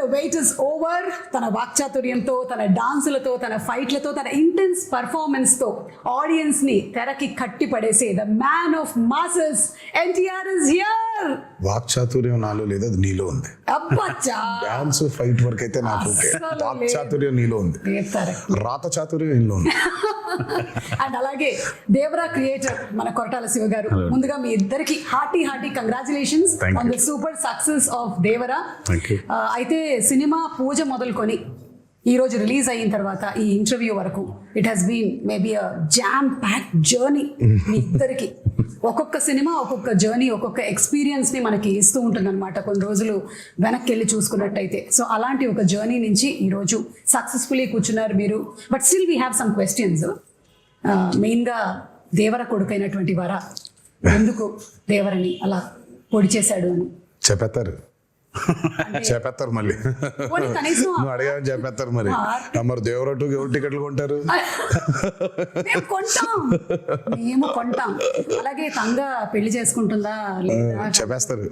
The weight is over. తన వాక్చాతుర్యంతో, తన డాన్సులతో, తన ఫైట్లతో, తన ఇంటెన్స్ పర్ఫార్మెన్స్ తో ఆడియన్స్ ని తెరకి కట్టి పడేసే the man of masses NTR is here. వాక్చాతుర్యం నాలో లేదు, అది నీలో ఉంది. అబ్బచ్చా, డాన్స్ ఫైట్ వరకు అయితే నాకు ఓకే. వాక్చాతుర్యం నీలో ఉంది, రాత చాతుర్యం నీలో ఉంది. అండ్ అలాగే దేవరా క్రియేటర్ మన కొరటాల శివ గారు, ముందుగా మీ ఇద్దరికి hearty congratulations on the super success of Devara. అయితే సినిమా పూజ మొదలుకొని ఈ రోజు రిలీజ్ అయిన తర్వాత ఈ ఇంటర్వ్యూ వరకు it has been maybe a jam packed journey. మీ ఇద్దరికి ఒక్కొక్క సినిమా ఒక్కొక్క జర్నీ, ఒక్కొక్క ఎక్స్పీరియన్స్ ని మనకి ఇస్తూ ఉంటుంది అనమాట కొన్ని రోజులు వెనక్కి వెళ్ళి చూసుకున్నట్టయితే. సో అలాంటి ఒక జర్నీ నుంచి ఈరోజు సక్సెస్ఫుల్లీ కూర్చున్నారు మీరు. But still we have some questions. మెయిన్గా దేవర కొడుకైనటువంటి వర ఎందుకు దేవరని అలా పొడి చేశాడు అని చెప్పేస్తారు మళ్ళీ. నువ్వు అడిగాని చెప్పేస్తారు మరి. మరి దేవరటు ఎవరు టికెట్లు కొంటారు? మేము కొంటాం. అలాగే తంగ పెళ్లి చేసుకుంటుందా లేదా చెప్పేస్తారు.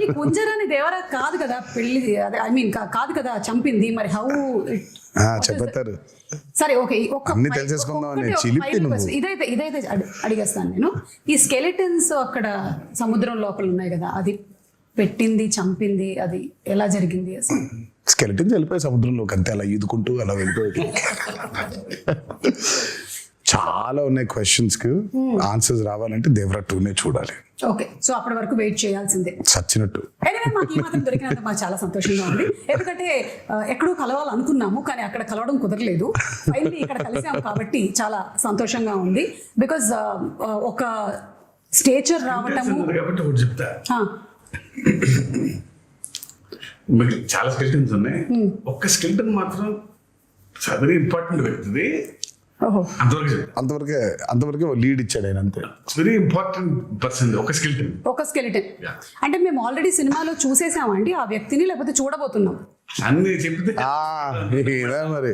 ఈ కుంజరాని దేవరా కాదు కదా పెళ్లి, ఐ మీన్ కాదు కదా చంపింది. మరి హౌ చెప్పేస్తారు. సరే ఓకే, అన్ని తెలిసేసుకుందాం. ఇదైతే అడిగేస్తాను నేను. ఈ స్కెలిటన్స్ అక్కడ సముద్రం లోపల ఉన్నాయి కదా, అది పెట్టింది చంపింది అది ఎలా జరిగింది అసలు? స్కెలిటన్స్ వెళ్ళిపోయి సముద్రంలోకి అంతే, అలా ఈదుకుంటూ అలా వెళ్ళిపోయి. చాలా ఉన్నాయి క్వశ్చన్స్ కి ఆన్సర్స్ రావాలంటే దేవరా 2నే చూడాలి. ఓకే, సో అప్పటి వరకు వెయిట్ చేయాల్సిందే చచ్చినట్టు. మాకు ఈ మాత్రం దొరికినందుకు మాకు చాలా సంతోషంగా ఉంది. ఎందుకంటే ఎక్కడో కలవాలనుకున్నాము కానీ అక్కడ కలవడం కుదరలేదు. ఫైనల్లీ ఇక్కడ కలిసాము కాబట్టి చాలా సంతోషంగా ఉంది. బికాజ్ ఒక స్టేచర్ రావటము. మీకు చాలా స్కెల్టన్స్ ఉన్నాయి, ఒక్క స్కెల్టన్ మాత్రం వెరీ ఇంపార్టెంట్ వ్యక్తిది. అంతవరకే లీడ్ ఇచ్చాడు ఆయన, అంతే. వెరీ ఇంపార్టెంట్ పర్సన్ ఒక స్కెలిటన్. అంటే మేము ఆల్రెడీ సినిమాలో చూసేసామండి ఆ వ్యక్తిని, లేకపోతే చూడబోతున్నాం అన్ని చెప్తే మరి.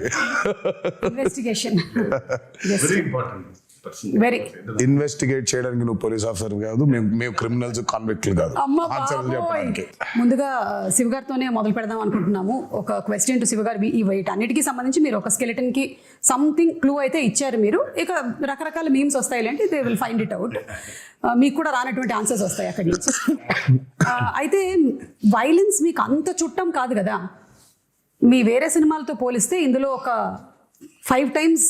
Investigation very important. Very investigate చేయడానికి నువ్వు పోలీస్ ఆఫీసర్ కాదు, మేము క్రిమినల్స్ కాన్విక్ట్లు కాదు. ముందుగా శివ గారితోనే మొదలు పెడదాం అనుకుంటున్నాము. ఒక క్వశ్చన్ టు శివ గారు, ఈ వెయిట్ అన్నిటికీ సంబంధించి మీరు ఒక స్కెలిటన్ కి సంథింగ్ క్లూ అయితే ఇచ్చారు మీరు. ఇక రకరకాల మీమ్స్ వస్తాయి అంటే they will find it out. మీకు కూడా రానటువంటి ఆన్సర్స్ వస్తాయి అక్కడి నుంచి. అయితే వైలెన్స్ మీకు అంత చుట్టం కాదు కదా, మీ వేరే సినిమాలతో పోలిస్తే ఇందులో ఒక 5 times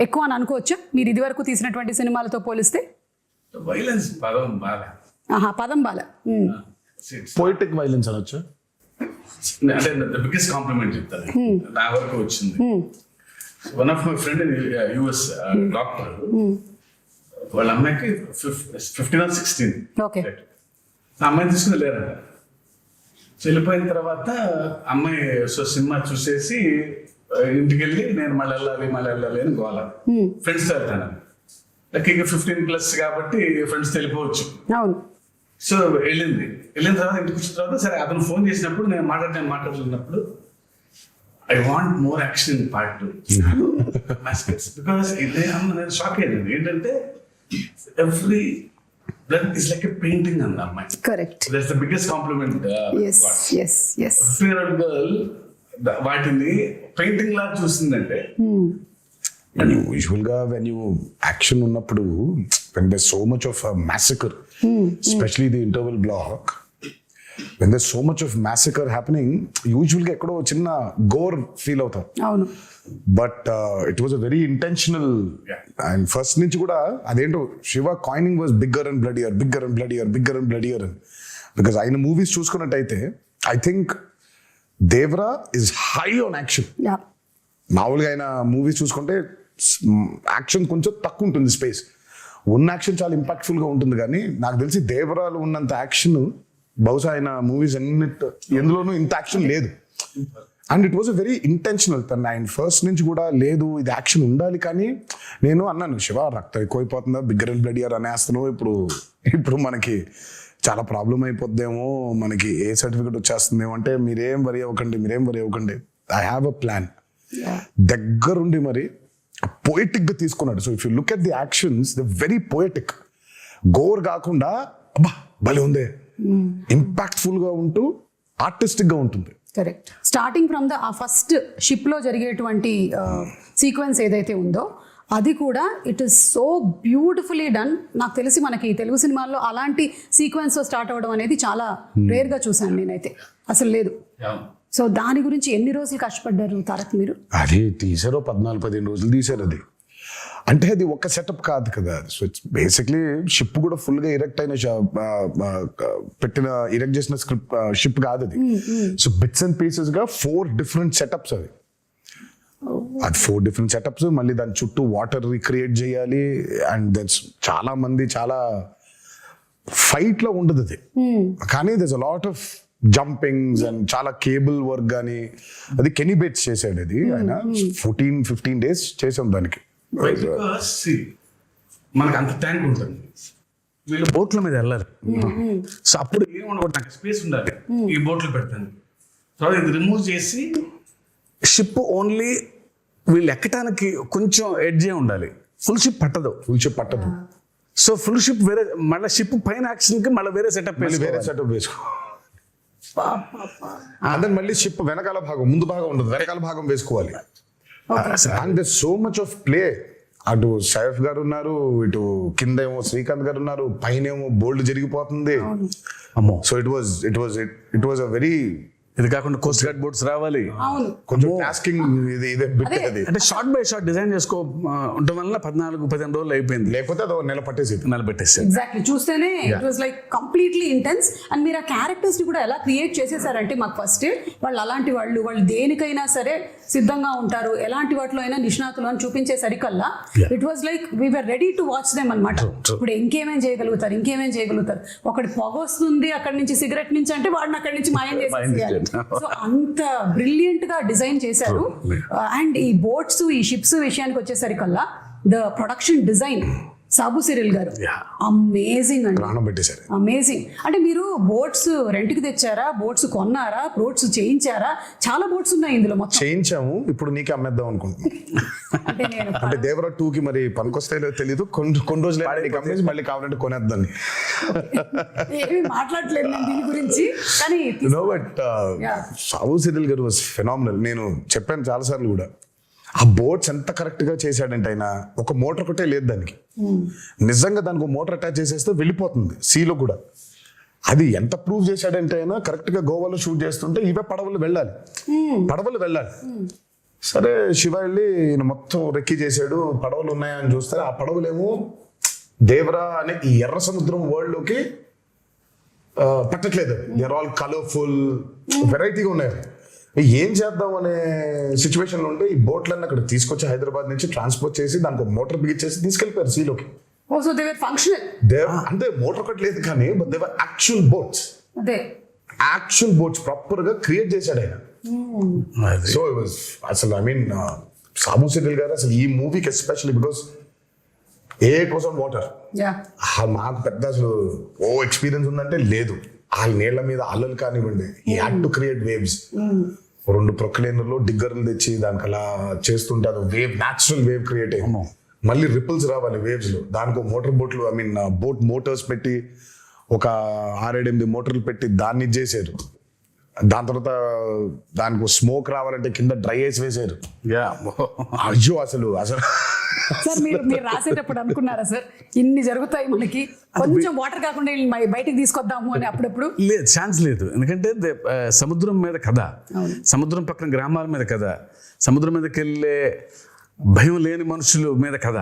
ఎక్కువ అని అనుకోవచ్చా మీరు ఇది వరకు తీసినటువంటి సినిమాలతో పోలిస్తే? వైలెన్స్ పదం బాల పోయిటిక్ వైలెన్స్ అనొచ్చు. అంటే బిగ్గెస్ట్ కాంప్లిమెంట్ చెప్తాను నా వరకు వచ్చింది. One of my friend US doctor, వాళ్ళ అమ్మాయికి 15 or 16. ఓకే, అమ్మాయిని తీసుకుని వెళ్ళారంట. వెళ్ళిపోయిన తర్వాత అమ్మాయి సినిమా చూసేసి ఇంటికి వెళ్ళి నేను మళ్ళీ వెళ్ళాలి అని గోల. ఫ్రెండ్స్తో వెళ్తాను, ఇక 15+ కాబట్టి ఫ్రెండ్స్ వెళ్ళిపోవచ్చు. సో వెళ్ళిన తర్వాత ఇంటికి వచ్చిన తర్వాత సరే అతను ఫోన్ చేసినప్పుడు నేను మాట్లాడుతున్నప్పుడు I want more action in part 2 because నేను షాక్ అయ్యాను. ఏంటంటే every blood is like a painting అన్న అమ్మాయి. Correct, that's the biggest compliment. Girl వాటిని పెయింటింగ్ లా చూసిందంటే. యూజువల్ గా వెన్ యూ యాక్షన్ ఉన్నప్పుడు when there's so much of a massacre, especially the interval block, when there's so much of massacre happening, usually గా ఎక్కడో చిన్న Gor feel అవుతాం. అవును, but it was a very intentional. And first నుంచి కూడా అదేంటో Siva coining was bigger and bloodier అని. Because ఆయన మూవీస్ చూసుకున్నట్టయితే I think Devara is high on action. మామూలుగా ఆయన మూవీస్ చూసుకుంటే యాక్షన్ కొంచెం తక్కువ ఉంటుంది, స్పేస్ ఉన్న యాక్షన్ చాలా ఇంపాక్ట్ఫుల్ గా ఉంటుంది. కానీ నాకు తెలిసి దేవరాలు ఉన్నంత యాక్షన్ బహుశా ఆయన మూవీస్ ఎందులోనూ ఇంత యాక్షన్ లేదు. And it was a very intentional. ఆయన ఫస్ట్ నుంచి కూడా లేదు ఇది యాక్షన్ ఉండాలి. కానీ నేను అన్నాను, శివ రక్తం ఎక్కువైపోతుందా, బిగ్గర్ అండ్ బ్లడియర్ అనేస్తున్నావు, ఇప్పుడు మనకి చాలా ప్రాబ్లం అయిపోద్దేమో, మనకి ఏ సర్టిఫికెట్ వచ్చేస్తుందేమో అంటే మీరేం వరి అవ్వకండి, ఐ హ్యావ్ అ ప్లాన్. దగ్గరుండి మరి పోయిటిక్ గా తీసుకున్నాడు. So if you look at the actions the very poetic, gore కాకుండా అబ్బా భలే ఉందే, ఇంపాక్ట్ఫుల్ గా ఉంటూ ఆర్టిస్టిక్ గా ఉంటుంది. కరెక్ట్. స్టార్టింగ్ ఫ్రమ్ ద ఆ ఫస్ట్ షిప్ లో జరిగేటువంటి సీక్వెన్స్ ఏదైతే ఉందో అది కూడా it is so beautifully done. నాకు తెలిసి మనకి తెలుగు సినిమాల్లో అలాంటి సీక్వెన్స్ స్టార్ట్ అవ్వడం అనేది చాలా రేర్ గా చూసాను నేనైతే, అసలు లేదు. సో దాని గురించి ఎన్ని రోజులు కష్టపడ్డారు తారక్ మీరు? అది తీసారో 14-15 రోజులు తీసారు. అది అంటే అది ఒక సెటప్ కాదు కదా. సో ఇట్స్ బేసిక్లీ షిప్ కూడా ఫుల్ గా ఇరెక్ట్ అయిన ఇరెక్ట్ చేసిన స్క్రిప్ట్ షిప్ కాదు అది. సో బిట్స్ అండ్ పీసెస్ గా 4 డిఫరెంట్ సెటప్స్ అవి. అది 4 డిఫరెంట్ సెటప్స్, మళ్ళీ దాని చుట్టూ వాటర్ రిక్రియేట్ చేయాలి. అండ్ దట్స్ చాలా మంది చాలా ఫైట్ లో ఉండదు అది, కానీ దర్స్ a lot of jumpings and చాలా కేబుల్ వర్క్ కానీ. అది కెనీ బేట్స్ చేశాడు అది. ఆయన 14-15 days చేసాం దానికి. మనకు అంత ట్యాంక్ ఉంటుంది, వీళ్ళు బోట్ల మీద వెళ్ళారు. సో అప్పుడు ఏమన్నా నాకు స్పేస్ ఉండాలి ఈ బోట్లు పెడతాను. తర్వాత ఇది రిమూవ్ చేసి షిప్ ఓన్లీ వీళ్ళు ఎక్కడానికి కొంచెం ఎడ్జే ఉండాలి. ఫుల్ షిప్ పట్టదు. సో ఫుల్ షిప్ వేరే, మళ్ళీ షిప్ పైన యాక్షన్ కి మళ్ళీ వేరే సెటప్ వేసుకో. అదే మళ్ళీ షిప్ వెనకాల భాగం, ముందు భాగం ఉండదు, వెనకాల భాగం వేసుకోవాలి. And they so much of play. అటు సైఫ్ గారు ఉన్నారు, ఇటు కింద ఏమో శ్రీకాంత్ గారు ఉన్నారు, పైన ఏమో బోల్డ్ జరిగిపోతుంది. అమ్మో. So it was a very, ఇది కాకుండా కోస్ట్ గార్డ్ బోట్స్ రావాలి, కొంచెం టాస్కింగ్ ఇదే బిట్ అది. అంటే షార్ట్ బై షార్ట్ డిజైన్ చేసుకో ఉండటం వల్ల 14-15 రోజులు అయిపోయింది. లేకపోతే అది నెల పట్టేసి. ఎగ్జాక్ట్లీ. చూస్తేనే it was like completely intense. And మీరు ఆ క్యారెక్టర్స్ ని కూడా ఎలా క్రియేట్ చేసేసారంటే మాకు ఫస్ట్ వాళ్ళు అలాంటి వాళ్ళు దేనికైనా సరే సిద్ధంగా ఉంటారు, ఎలాంటి వాటిలో అయినా నిష్ణాతులు అని చూపించేసరికల్లా it was like we're ready to watch them అనమాట. ఇప్పుడు ఇంకేమేం చేయగలుగుతారు. ఒకటి పొగ వస్తుంది అక్కడి నుంచి, సిగరెట్ నుంచి అంటే వాడిని అక్కడి నుంచి మాయం చేసేయాలి. సో అంత బ్రిలియంట్ గా డిజైన్ చేశారు. అండ్ ఈ బోట్స్, ఈ షిప్స్ విషయానికి వచ్చేసరికల్లా the production design Sabu Cyril గారు అమేజింగ్ అండి, అమేజింగ్. అంటే మీరు బోట్స్ రెంట్ కి తెచ్చారా, బోట్స్ కొన్నారా, బోట్స్ చేయించారా? చాలా బోట్స్ ఉన్నాయి ఇందులో. మొత్తం చేయించాము, ఇప్పుడు నీకే అమ్మేద్దాం అనుకుంటున్నాను. అంటే దేవరా 2 కి మరి పనికొస్తాయో తెలీదు, కొన్ని రోజులు అమ్మేసి మళ్ళీ కావాలంటే కొనేద్దాం. ఏమీ మాట్లాడలేదు నేను దీని గురించి, కానీ సాబు సిరిల్ గారు వాస్ ఫెనామినల్. నేను చెప్పాను చాలా సార్లు కూడా, ఆ బోట్స్ ఎంత కరెక్ట్ గా చేశాడంటే ఆయన ఒక మోటార్ ఒకటే లేదు దానికి. నిజంగా దానికి ఒక మోటార్ అటాచ్ చేసేస్తే వెళ్ళిపోతుంది సీలో కూడా. అది ఎంత ప్రూవ్ చేశాడంటే ఆయన కరెక్ట్ గా గోవాలో షూట్ చేస్తుంటే ఇవే పడవలు వెళ్ళాలి. సరే శివ వెళ్ళి ఈయన మొత్తం రెక్కి చేశాడు, పడవలు ఉన్నాయని చూస్తే ఆ పడవలేమో దేవరా అనే ఈ ఎర్ర సముద్రం వరల్డ్ లోకి పట్టట్లేదు. దే ఆర్ ఆల్ కలర్ఫుల్, వెరైటీగా ఉన్నాయి. ఏం చేద్దాం అనే సిచ్యువేషన్ లో ఉంటే ఈ బోట్లన్నీ అక్కడ తీసుకొచ్చి హైదరాబాద్ నుంచి ట్రాన్స్పోర్ట్ చేసి దానికి ఒక మోటార్ బిగించేసి తీసుకెళ్లిపోయారు సీలోకి. అంటే మోటార్ ఒకటి లేదు కానీ but they were actual boats proper గా క్రియేట్ చేశాడు ఆయన. సో అసలు ఐ మీన్ సాబు సిరిల్ గారు అసలు ఈ మూవీకి especially because it was on water. మాకు పెద్ద అసలు ఎక్స్పీరియన్స్ ఉందంటే లేదు. ఆ నీళ్ల మీద అల్లలు కానివ్వండి, ఈ హ్యాడ్ టు క్రియేట్ వేవ్స్. 2 ప్రొక్లైనర్లు డిగ్గర్లు తెచ్చి దానికి అలా చేస్తుంటే అది వేవ్, న్యాచురల్ వేవ్ క్రియేట్ అయ్యి మళ్ళీ రిపుల్స్ రావాలి వేవ్స్ లో. దానికి మోటార్ బోట్లు, ఐ మీన్ బోట్ మోటార్స్ పెట్టి ఒక 6-8 మోటార్లు పెట్టి దాన్ని చేశారు. దాని తర్వాత దానికి స్మోక్ రావాలంటే కింద డ్రై ఐస్ వేసారు. అయ్యో అసలు సార్ మీరు రాసేటప్పుడు అనుకున్నారా సార్ ఇన్ని జరుగుతాయి మనకి, కొంచెం వాటర్ కాకుండా బయటికి తీసుకొద్దాము అని? అప్పుడప్పుడు లేదు, ఛాన్స్ లేదు. ఎందుకంటే సముద్రం మీద కథ, సముద్రం పక్కన గ్రామాల మీద కథ, సముద్రం మీదకి వెళ్ళే భయం లేని మనుషుల మీద కథ.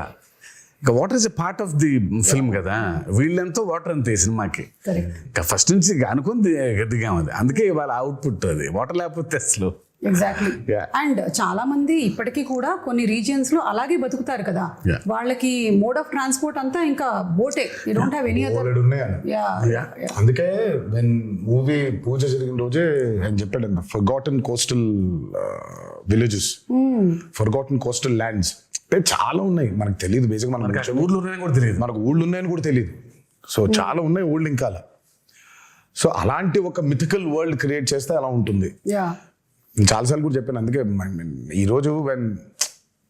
ఇంకా water is a part of the film కదా. వీళ్ళెంతో వాటర్ అంతే సినిమాకి. ఇంకా ఫస్ట్ నుంచి అనుకుంది గట్టిగా ఉంది, అందుకే ఇవాళ అవుట్పుట్ అది. వాటర్ లేకపోతే అసలు ఎగ్జాక్ట్లీ. అండ్ చాలా మంది ఇప్పటికీ కూడా కొన్ని రీజియన్స్ లో అలాగే బతుకుతారు కదా, వాళ్ళకి మోడ్ ఆఫ్ ట్రాన్స్పోర్ట్ అంతా ఇంకా బోటే. You don't have any other. అందుకే వెన్ మూవీ పూజ జరిగిన రోజే ఆయన చెప్పాడు, forgotten coastal villages, forgotten coastal lands అంటే చాలా ఉన్నాయి, మనకు తెలియదు. బేసిక్ మనకు ఊళ్ళో ఉన్నాయని కూడా తెలియదు, మనకు ఊళ్ళు ఉన్నాయని కూడా తెలియదు. సో చాలా ఉన్నాయి ఊళ్ళు ఇంకా. సో అలాంటి ఒక మిథికల్ వరల్డ్ క్రియేట్ చేస్తే అలా ఉంటుంది. చాలాసార్లు కూడా చెప్పాను. అందుకే ఈరోజు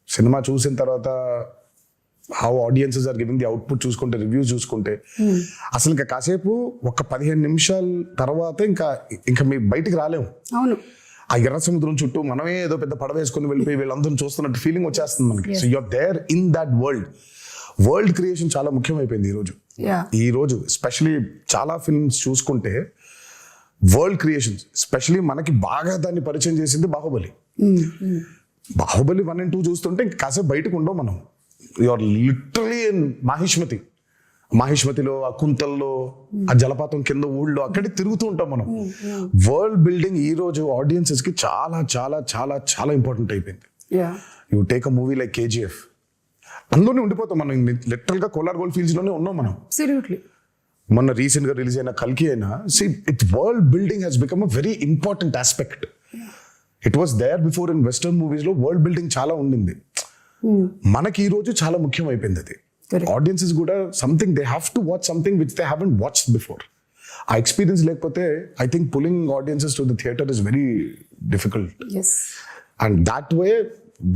సినిమా చూసిన తర్వాత how audiences are giving the output చూసుకుంటే, రివ్యూస్ చూసుకుంటే అసలు ఇంకా కాసేపు ఒక 15 నిమిషాల తర్వాత ఇంకా మీ బయటికి రాలేము. అవును, ఆ ఎర్ర సముద్రం చుట్టూ మనమే ఏదో పెద్ద పడవ వేసుకొని వెళ్ళిపోయి వీళ్ళందరూ చూస్తున్నట్టు ఫీలింగ్ వచ్చేస్తుంది మనకి. So you're there in that world creation చాలా ముఖ్యమైపోయింది ఈ రోజు ఎస్పెషలీ చాలా ఫిల్మ్స్ చూసుకుంటే వరల్డ్ క్రియేషన్స్, ఎస్పెషలీ మనకి బాగా దాన్ని పరిచయం చేసింది బాహుబలి. బాహుబలి 1 and 2 చూస్తుంటే ఇంకా కాసేపు బయటకు ఉండవు మనం. యూఆర్ లిటరలీ ఇన్ మాహిష్మతిలో, ఆ కుంతల్లో, ఆ జలపాతం కింద ఊళ్ళో అక్కడే తిరుగుతూ ఉంటాం మనం. వరల్డ్ బిల్డింగ్ ఈ రోజు ఆడియన్సెస్ కి చాలా చాలా చాలా చాలా ఇంపార్టెంట్ అయిపోయింది. You take a movie like KGF, అందులోనే ఉండిపోతాం మనం. లిటరల్ గా కోలార్ గోల్డ్ ఫీల్డ్స్ లోనే ఉన్నాం మనం. మొన్న రీసెంట్ గా రిలీజ్ అయిన కల్కి అయినా, world building has become a very important aspect. It was there before in western movies లో వరల్డ్ బిల్డింగ్ చాలా ఉండింది. మనకి ఈ రోజు చాలా ముఖ్యం అయిపోయింది అది. ఆడియన్సెస్ కూడా something they have to watch something which they haven't watched before. ఆ ఎక్స్పీరియన్స్ లేకపోతే I think pulling audiences to the theatre is very difficult. And that way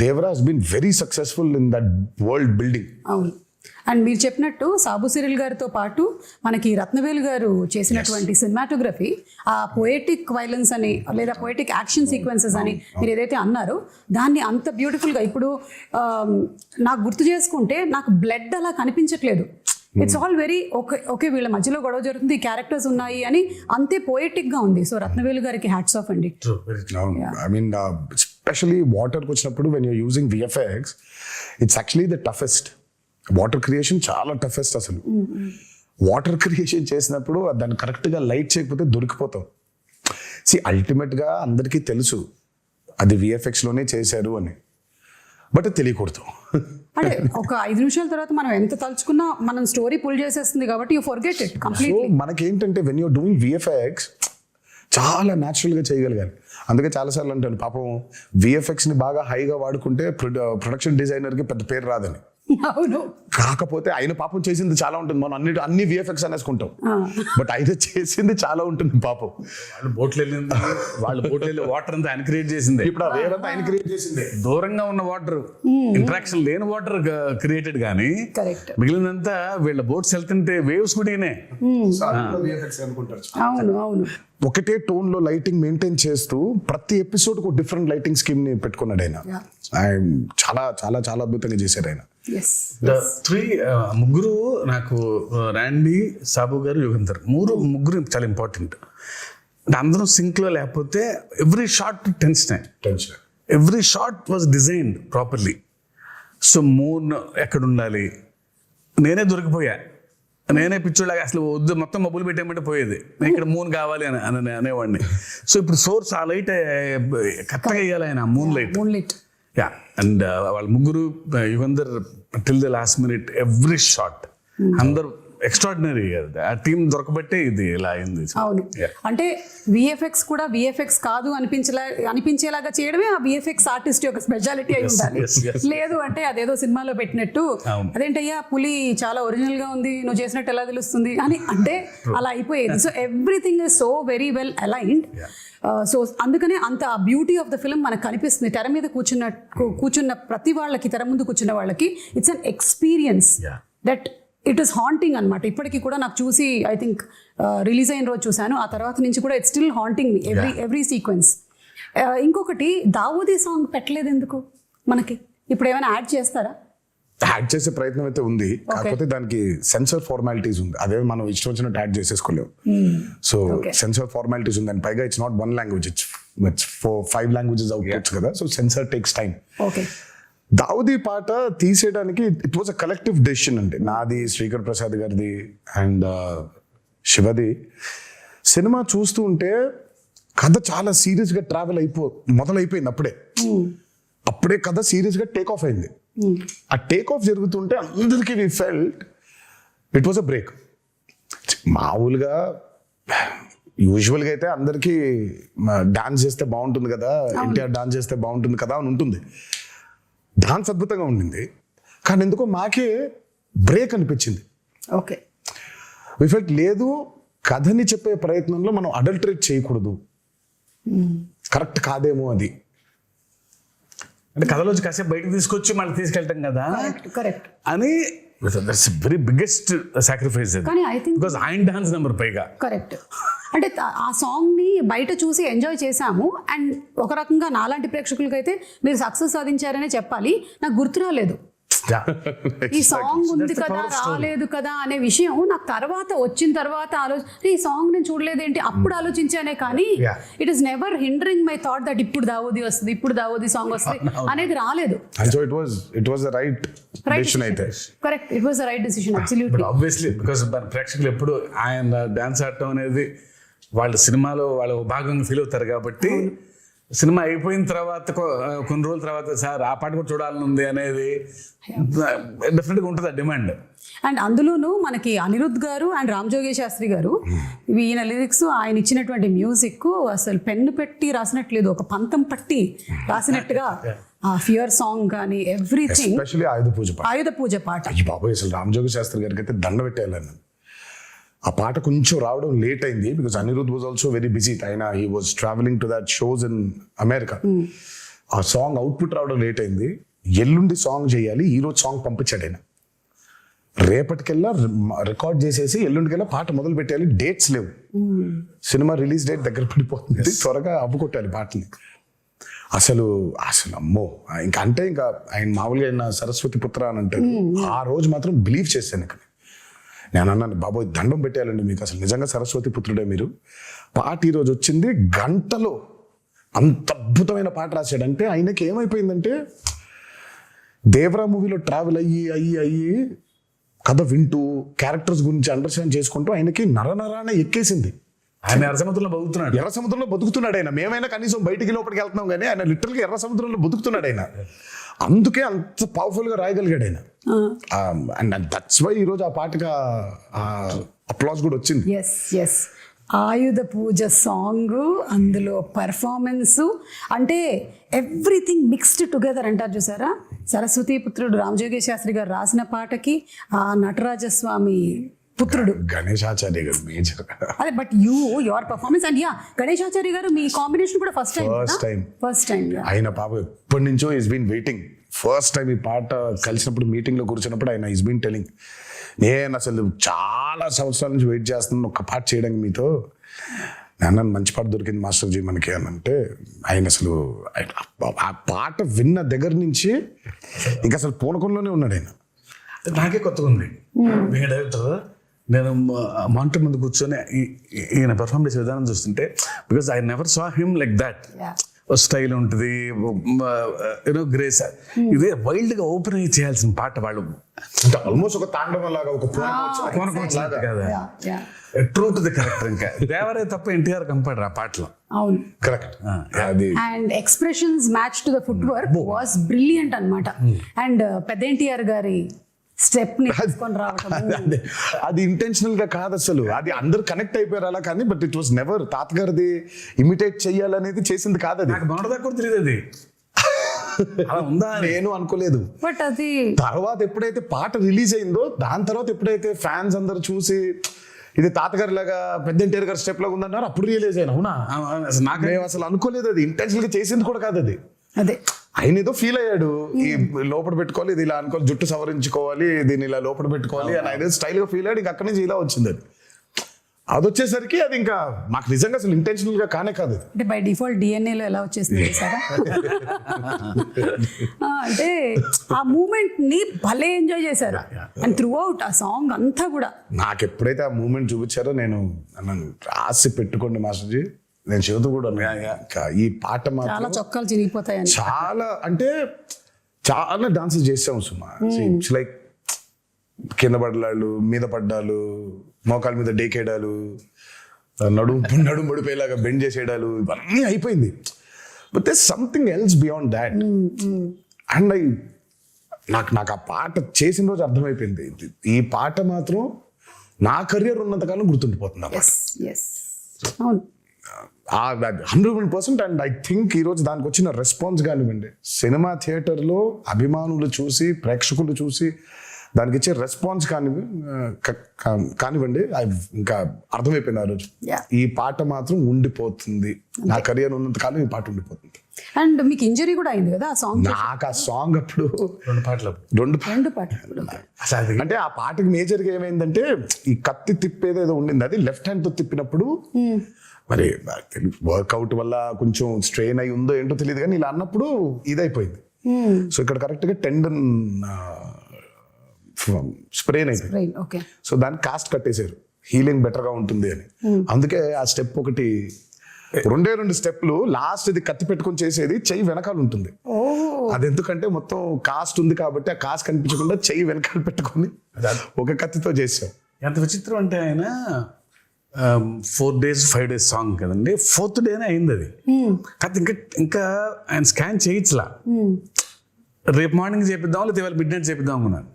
Devara has been very successful in that world building. అవును, and మీరు చెప్పినట్టు Sabu Cyril గారితో పాటు మనకి రత్నవేలు గారు చేసినటువంటి సినిమాటోగ్రఫీ, ఆ పోయటిక్ వైలెన్స్ అని లేదా పోయటిక్ యాక్షన్ సీక్వెన్సెస్ అని మీరు ఏదైతే అన్నారో దాన్ని అంత బ్యూటిఫుల్గా ఇప్పుడు నాకు గుర్తు చేసుకుంటే నాకు బ్లడ్ అలా కనిపించట్లేదు. ఇట్స్ ఆల్ వెరీ ఓకే వీళ్ళ మధ్యలో గొడవ జరుగుతుంది, క్యారెక్టర్స్ ఉన్నాయి అని అంతే పోయటిక్ గా ఉంది. సో రత్నవేలు గారికి హ్యాట్స్ ఆఫ్ అండి. ఐ మీన్ ఎస్పెషలీ వాటర్కి వచ్చినప్పుడు when you're using VFX, it's actually the toughest. Water creation చాలా టఫెస్ట్ అసలు. వాటర్ క్రియేషన్ చేసినప్పుడు దాన్ని కరెక్ట్గా లైట్ చేయకపోతే దొరికిపోతాం. అల్టిమేట్ గా అందరికీ తెలుసు అది VFX లోనే చేశారు అని, బట్ తెలియకూడదు. అంటే ఒక 5 నిమిషాల తర్వాత మనం ఎంత తలుచుకున్నా మనం స్టోరీ పుల్ చేసేస్తుంది కాబట్టి యూ ఫర్గెట్ ఇట్ కంప్లీట్లీ. మనకేంటంటే వెన్ యూర్ డూయింగ్ VFX చాలా న్యాచురల్ గా చేయగలగాలి. అందుకే చాలాసార్లు అంటాను పాపం VFX ని బాగా హైగా వాడుకుంటే ప్రొడక్షన్ డిజైనర్ కి పెద్ద పేరు రాదని. అవును, కాకపోతే ఆయన పాపం చేసింది చాలా ఉంటుంది. మనం అన్ని VFX అనేసుకుంటాం, బట్ ఆయన చేసింది చాలా ఉంటుంది పాపం. వాళ్ళు బోట్లు వెళ్ళి వాటర్ అంతా ఆయన క్రియేట్ చేసింది. ఇప్పుడు ఆ వేవ్ అంతా ఆయన క్రియేట్ చేసింది. దూరంగా ఉన్న వాటర్, ఇంటరాక్షన్ లేని వాటర్ క్రియేటెడ్ కానీ మిగిలినంతా వీళ్ళ బోట్స్ వెళ్తుంటే వేవ్స్ కూడా అవును అవును. ఒకటే టోన్ లో లైటింగ్ మెయింటైన్ చేస్తూ ప్రతి ఎపిసోడ్ కు డిఫరెంట్ లైటింగ్ స్కీమ్ ని పెట్టుకున్నాడు ఆయన. చాలా చాలా చాలా అద్భుతంగా చేశారు ఆయన. ముగ్గురు నాకు రాండీ, సాబు గారు, యుగంధర్ ముగ్గురు చాలా ఇంపార్టెంట్. అందరం సింక్ లో లేకపోతే every shot tension, every shot was designed properly. So moon ఎక్కడ ఉండాలి, నేనే దొరికిపోయా, నేనే పిచ్చోళ్ళగా అసలు వద్దు మొత్తం మబ్బులు పెట్టేయమంటే పోయేది, నేను ఇక్కడ మూన్ కావాలి అని అనేవాడిని. సో ఇప్పుడు సోర్స్ ఆ లైట్ కరెక్ట్గా వేయాలి ఆయన, మూన్ లైట్. యా, అండ్ వాళ్ళ ముగ్గురు, Yugandhar till the last minute every shot, అందరు ఎక్స్ట్రాడినరీ. ఆ టీం దొరకబట్టే ఇది ఇలా అయింది. అవును, అంటే VFX కూడా VFX కాదు అనిపించేలాగా చేయడమే ఆ VFX ఆర్టిస్ట్ యొక్క స్పెషాలిటీ అయి ఉండాలి. లేదు అంటే అదేదో సినిమాలో పెట్టినట్టు అదేంటయ్యా పులి చాలా ఒరిజినల్ గా ఉంది, నువ్వు చేసినట్టు ఎలా తెలుస్తుంది అని అంటే అలా అయిపోయేది. So everything is so very well aligned. So అందుకనే అంత ఆ బ్యూటీ ఆఫ్ ద ఫిల్మ్ మనకు కనిపిస్తుంది. తెర మీద కూర్చున్న ప్రతి వాళ్ళకి, తెర ముందు కూర్చున్న వాళ్ళకి it's an experience that it is haunting అనమాట. ఇప్పటికీ కూడా నాకు చూసి ఐ థింక్ రిలీజ్ అయిన రోజు చూశాను, ఆ తర్వాత నుంచి కూడా it's still haunting me every sequence. ఇంకొకటి దావూదీ సాంగ్ పెట్టలేదు ఎందుకు మనకి? ఇప్పుడు ఏమైనా యాడ్ చేస్తారా? యాడ్ చేసే ప్రయత్నం అయితే ఉంది, కాకపోతే దానికి సెన్సర్ ఫార్మాలిటీస్ ఉంది. అదే మనం ఇష్టం వచ్చినట్టు యాడ్ చేసేసుకోలేము. సో సెన్సర్ ఫార్మాలిటీస్ ఉంది, అండ్ పైగా it's not 1 language, it's 5 languages outputs కదా. So censor takes time. Dawoodi పాట తీసేయడానికి it was a collective decision అండి, నాది, శ్రీకర్ ప్రసాద్ గారిది అండ్ శివది. సినిమా చూస్తూ ఉంటే కథ చాలా సీరియస్ గా మొదలైపోయింది. అప్పుడే కథ సీరియస్ గా టేక్ ఆఫ్ అయింది. ఆ టేక్ ఆఫ్ జరుగుతుంటే అందరికీ we felt it was a break. మామూలుగా యూజువల్గా అయితే అందరికీ డాన్స్ చేస్తే బాగుంటుంది కదా, ఎన్టీఆర్ డాన్స్ చేస్తే బాగుంటుంది కదా అని ఉంటుంది. డాన్స్ అద్భుతంగా ఉండింది, కానీ ఎందుకో మాకే బ్రేక్ అనిపించింది. ఓకే, వి ఫెల్ట్ లేదు, కథని చెప్పే ప్రయత్నంలో మనం అడల్టరేట్ చేయకూడదు, కరెక్ట్ కాదేమో అది. అంటే కథలోంచి కాసేపు బయటకు తీసుకొచ్చి మళ్ళీ తీసుకెళ్తాం కదా కరెక్ట్ అని దట్స్ వెరీ బిగ్గెస్ట్ సాక్రిఫైస్ కానీ ఐ థింక్ బికాస్ ఆయన డాన్స్ నెంబర్ పైగా కరెక్ట్. అంటే ఆ సాంగ్ ని బయట చూసి ఎంజాయ్ చేశాము అండ్ ఒక రకంగా నాలాంటి ప్రేక్షకులకైతే మీరు సక్సెస్ సాధించారనే చెప్పాలి. నాకు గుర్తు రాలేదు ఈ సాంగ్ ఉంది కదా రాలేదు కదా అనే విషయం నాకు వచ్చిన తర్వాత ఈ సాంగ్ నేను చూడలేదేంటి అప్పుడు ఆలోచించానే కానీ it is never hindering my thought that ఇప్పుడు దావోది వస్తుంది ఇప్పుడు దావోది సాంగ్ వస్తుంది అనేది రాలేదు. Correct, it was the right decision absolutely. Obviously because ప్రేక్షకులు ఎప్పుడు ఆయన డాన్స్ ఆడటం అనేది వాళ్ళ సినిమాలో వాళ్ళ భాగంగా ఫీల్ అవుతారు కాబట్టి సినిమా అయిపోయిన తర్వాత కొన్ని రోజుల తర్వాత సార్ ఆ పాట కూడా చూడాలని ఉంది అనేది డెఫినెట్గా ఉంటుంది ఆ డిమాండ్. అండ్ అందులోనూ మనకి అనిరుద్ధ్ గారు అండ్ రామ్ జోగి శాస్త్రి గారు ఈయన లిరిక్స్ ఆయన ఇచ్చినటువంటి మ్యూజిక్ అసలు పెన్ను పెట్టి రాసినట్లేదు, ఒక పంతం పట్టి రాసినట్టుగా ఆ ఫియర్ సాంగ్ కానీ ఎవ్రీథింగ్. ఎస్పెషల్లీ ఆయుధ పూజ పాట బాబోయ్ అసలు రామ్ జోగి శాస్త్రి గారికి అయితే దండ పెట్టేయాలని. ఆ పాట కొంచెం రావడం లేట్ అయింది because Anirudh was also very busy. ఆయన he was travelling to that shows in America. ఆ సాంగ్ అవుట్పుట్ రావడం లేట్ అయింది. ఎల్లుండి సాంగ్ చేయాలి, ఈ రోజు సాంగ్ పంపించాడు ఆయన. రేపటికెల్లా రికార్డ్ చేసేసి ఎల్లుండికెల్లా పాట మొదలు పెట్టాలి. డేట్స్ లేవు, సినిమా రిలీజ్ డేట్ దగ్గర పడిపోతుంది, త్వరగా అవ్వకొట్టాలి పాటని. అసలు అమ్మో ఇంకా అంటే ఇంకా ఆయన మామూలుగా ఆయన సరస్వతి పుత్ర అని అంటారు. ఆ రోజు మాత్రం బిలీవ్ చేశాను. ఇక్కడ నేను అన్నాను బాబోయ్ దండం పెట్టేయాలండి మీకు, అసలు నిజంగా సరస్వతి పుత్రుడే మీరు. పాట ఈరోజు వచ్చింది, గంటలో అంత అద్భుతమైన పాట రాశాడంటే ఆయనకి ఏమైపోయిందంటే దేవరా మూవీలో ట్రావెల్ అయ్యి కథ వింటూ క్యారెక్టర్స్ గురించి అండర్స్టాండ్ చేసుకుంటూ ఆయనకి నరనరానే ఎక్కేసింది. ఆయన ఎర్ర సముద్రంలో బతుకుతున్నాడు ఆయన. మేమైనా కనీసం బయటికి లోపలికి వెళ్తున్నాం కానీ ఆయన లిటరల్గా ఎర్ర సముద్రంలో బతుకుతున్నాడు ఆయన. అందుకే అంత పవర్ఫుల్ గా రాయగలిగాడు ఆయన. అండ్ దట్స్ వై ఈరోజు ఆ పాటకి అప్లాస్ కూడా వచ్చింది. ఆయుధ పూజ సాంగ్, అందులో పర్ఫార్మెన్స్, అంటే ఎవ్రీథింగ్ మిక్స్డ్ టుగెదర్ అంటారు చూసారా. సరస్వతి పుత్రుడు రామజోగి శాస్త్రి గారు రాసిన పాటకి ఆ నటరాజస్వామి పుత్రుడు గణేశాచార్య గారు మేజర్. అదే but your performance and Ganesh Acharya గారు మీ కాంబినేషన్ కూడా ఫస్ట్ టైం ఆయన పాప ఎప్పటి నుంచో is been waiting. First time ఈ పాట కలిసినప్పుడు మీటింగ్ లో కూర్చున్నప్పుడు ఆయన ఈస్ బీన్ టెలింగ్, నేను అసలు చాలా సంవత్సరాల నుంచి వెయిట్ చేస్తున్నాను ఒక పాట చేయడానికి మీతో. నాన్న మంచి పాట దొరికింది మాస్టర్ జీ మనకి అని అంటే ఆయన అసలు ఆ పాట విన్న దగ్గర నుంచి ఇంకా అసలు పూనకంలోనే ఉన్నాడు ఆయన. నాకే కొత్తగా ఉంది డైరెక్టర్. నేను మానిటర్ ముందు కూర్చొని ఈయన పర్ఫార్మ్ చేసే విధానం చూస్తుంటే because I never saw him like that. Style ఉంటుంది, యూనో గ్రేస్. ఇదే వైల్డ్ గా ఓపెన్ అయ్యి చేయాల్సిన పాట వాళ్ళు ఆల్మోస్ట్ ఒక తాండవం లాగా ఒక ట్రూ టు ది క్యారెక్టర్. ఇంకా దేవరే తప్ప ఎన్టీఆర్ కంపాడరు ఆ పాటలో. అవును correct. And expressions match to the foot work was brilliant అన్నమాట. అండ్ పెద్ద ఎన్టీఆర్ గారి స్టెప్ ని తీసుకొని రావటం అది ఇంటెన్షనల్ గా కాదు అసలు, అది అందరు కనెక్ట్ అయిపోయారు అలా. కానీ బట్ ఇట్ వాస్ నెవర్ తాతగారిది ఇమిటేట్ చెయ్యాలనేది చేసింది కాదు. అది నాకు మొన్నటిదా కూడా తెలియదు, అది అలా ఉందా నేను అనుకోలేదు. బట్ అది తర్వాత ఎప్పుడైతే పాట రిలీజ్ అయిందో దాని తర్వాత ఎప్పుడైతే ఫ్యాన్స్ అందరు చూసి ఇది తాతగారి లాగా పెద్ద ఎన్టీఆర్ గారి స్టెప్ లాగా ఉందన్నారు, అప్పుడు రియలైజ్ అయినా. అవునా, నాకు మేము అసలు అనుకోలేదు, అది ఇంటెన్షనల్ గా చేసింది కూడా కాదు అది. అదే ఆయన ఏదో ఫీల్ అయ్యాడు, ఈ లోపల పెట్టుకోవాలి, ఇది ఇలా అనుకోవాలి, జుట్టు సవరించుకోవాలి, దీన్ని ఇలా లోపల పెట్టుకోవాలి అని ఆయన స్టైల్ గా ఫీల్ అయ్యాడు. ఇంకా అక్కడి నుంచి ఇలా వచ్చింది అది వచ్చేసరికి అది ఇంకా మాకు నిజంగా అసలు ఇంటెన్షనల్ గా కానే కాదు. అంటే బై డిఫాల్ట్ డిఎన్ఏలో ఎలా వచ్చేసింది సార్. అంటే ఆ మూమెంట్ ని భలే ఎంజాయ్ చేశారు అండ్ త్రూ అవుట్ ఆ సాంగ్ అంతా కూడా. నాకు ఎప్పుడైతే ఆ మూమెంట్ చూపించారో నేను రాసి పెట్టుకోండి మాస్టర్జీ, నేను చెబుతూ కూడా ఈ పాట చాలా చొక్కాలు చిరిగిపోతాయి. చాలా అంటే చాలా డాన్సెస్ చేసాము సుమా. ఇట్స్ లైక్ కింద పడ్డాలు, మీద పడ్డాలు, మోకాల మీద డేకేయడాలు, నడుము పడిపోయేలాగా బెండ్ చేసేయడాలు, ఇవన్నీ అయిపోయింది. But there something else beyond that. And నాకు ఆ పాట చేసిన రోజు అర్థమైపోయింది, ఈ పాట మాత్రం నా కెరియర్ ఉన్నంతకాలం గుర్తుండిపోతుంది. 100%. అండ్ ఐ థింక్ ఈరోజు దానికి వచ్చిన రెస్పాన్స్ కానివ్వండి, సినిమా థియేటర్లో అభిమానులు చూసి, ప్రేక్షకులు చూసి దానికి ఇచ్చే రెస్పాన్స్ కానివ్వండి, ఇంకా అర్థమైపోయింది ఆ రోజు ఈ పాట మాత్రం ఉండిపోతుంది, నా కెరియర్ ఉన్నంత కాలం ఈ పాట ఉండిపోతుంది. అండ్ మీకు ఇంజరీ కూడా అయింది కదా ఆ సాంగ్, నాకు ఆ సాంగ్ అప్పుడు రెండు పాటలు రెండు పాటలు. అసలు అది అంటే ఆ పాటకి మేజర్ గా ఏమైందంటే ఈ కత్తి తిప్పేది ఏదో ఉండింది, అది లెఫ్ట్ హ్యాండ్ తో తిప్పినప్పుడు మరి వర్కౌట్ వల్ల కొంచెం స్ట్రెయిన్ అయి ఉందో ఏంటో తెలియదు కానీ ఇలా అన్నప్పుడు ఇదైపోయింది. సో ఇక్కడ కరెక్ట్ గా టెండన్ స్ప్రెయిన్ అయిపోయింది. ఓకే. సో దాన్ని కాస్ట్ కట్టేశారు, హీలింగ్ బెటర్ గా ఉంటుంది అని. అందుకే ఆ స్టెప్ ఒకటి, రెండు స్టెప్లు, లాస్ట్ ఇది కత్తి పెట్టుకొని చేసేది చెయ్యి వెనకాల ఉంటుంది. అది ఎందుకంటే మొత్తం కాస్ట్ ఉంది కాబట్టి ఆ కాస్ట్ కనిపించకుండా చెయ్యి వెనకాల పెట్టుకొని ఒక కత్తితో చేసాం. ఎంత విచిత్రం అంటే ఆయన 4 days 5 days సాంగ్ కదండి, 4th డేనే అయింది అది. కాకపోతే ఇంకా ఆయన స్కాన్ చేయించలా, రేపు మార్నింగ్ చేపిద్దాం లేదా ఇవాళ మిడ్ నైట్ చేపిద్దాం అనుకున్నాను.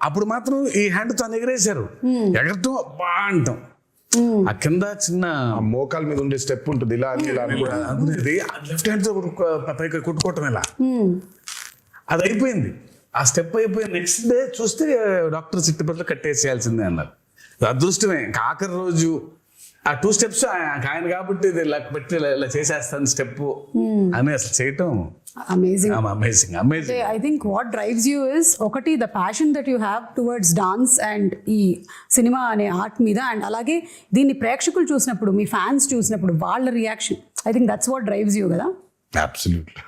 అప్పుడు మాత్రం ఈ హ్యాండ్ తో ఎగరేశారు, ఎగరటం బా అంటాం. ఆ కింద చిన్న మోకాల మీద ఉండే స్టెప్ ఉంటుంది, ఇలా లెఫ్ట్ హ్యాండ్ తో పైకి కొట్టుకోవటం ఇలా, అది అయిపోయింది. ఆ స్టెప్ అయిపోయి నెక్స్ట్ డే చూస్తే డాక్టర్ సిట్టుపట్ల కట్టేసేయాల్సిందే అన్నారు. అదృష్టమే. ఇంకా ఆఖరి రోజు ఆ 2 steps ఆయన కాబట్టి ఇది ఇలా పెట్టి ఇలా చేసేస్తాను స్టెప్ అని అసలు చేయటం amazing. Amazing. I think what drives you is ఒకటి the passion that you have towards dance and ఈ సినిమా అనే ఆర్ట్ మీద, అండ్ అలాగే దీన్ని ప్రేక్షకులు చూసినప్పుడు, మీ ఫ్యాన్స్ చూసినప్పుడు వాళ్ళ reaction, I think that's what drives you కదా. అబ్సల్యూట్లీ.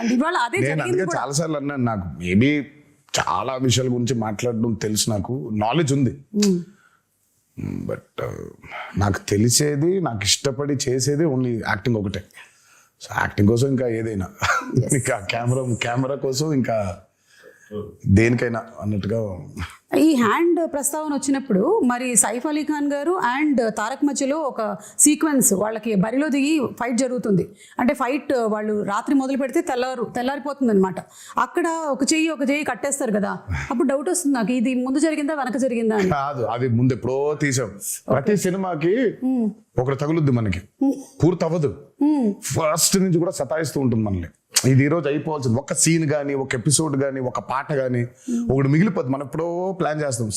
అండ్ ఇవాళ అదే నేను అందుకే చాలా సార్లు అన్నాను, నాకు మేబీ చాలా విషయాల గురించి మాట్లాడడం తెలుసు, నాకు నాలెడ్జ్ ఉంది, బట్ నాకు తెలిసేది, నాకు ఇష్టపడి చేసేది ఓన్లీ యాక్టింగ్ ఒకటే. సో యాక్టింగ్ కోసం ఇంకా ఏదైనా, ఇంకా కెమెరా కోసం ఇంకా దేనికైనా అన్నట్టుగా. ఈ హ్యాండ్ ప్రస్తావన వచ్చినప్పుడు మరి సైఫ్ అలీ ఖాన్ గారు అండ్ తారక్ మధ్యలో ఒక సీక్వెన్స్, వాళ్ళకి బరిలో దిగి ఫైట్ జరుగుతుంది. అంటే ఫైట్ వాళ్ళు రాత్రి మొదలు పెడితే తెల్లారిపోతుంది అనమాట. అక్కడ ఒక చెయ్యి కట్టేస్తారు కదా, అప్పుడు డౌట్ వస్తుంది నాకు, ఇది ముందు జరిగిందా వెనక జరిగిందా అని. కాదు, అది ముందు ఎప్పుడో తీసాం. ప్రతి సినిమాకి ఒకటి తగులుద్ది, మనకి పూర్తి అవ్వదు. ఫస్ట్ నుంచి కూడా సతాయిస్తూ ఉంటుంది మనల్ని. ఇది ఈ రోజు అయిపోవాల్సింది, ఒక సీన్ కానీ, ఒక ఎపిసోడ్ కానీ, ఒక పాట కానీ ఒకటి మిగిలిపోద్ది. మనం ఎప్పుడో ప్లాన్ చేస్తాం.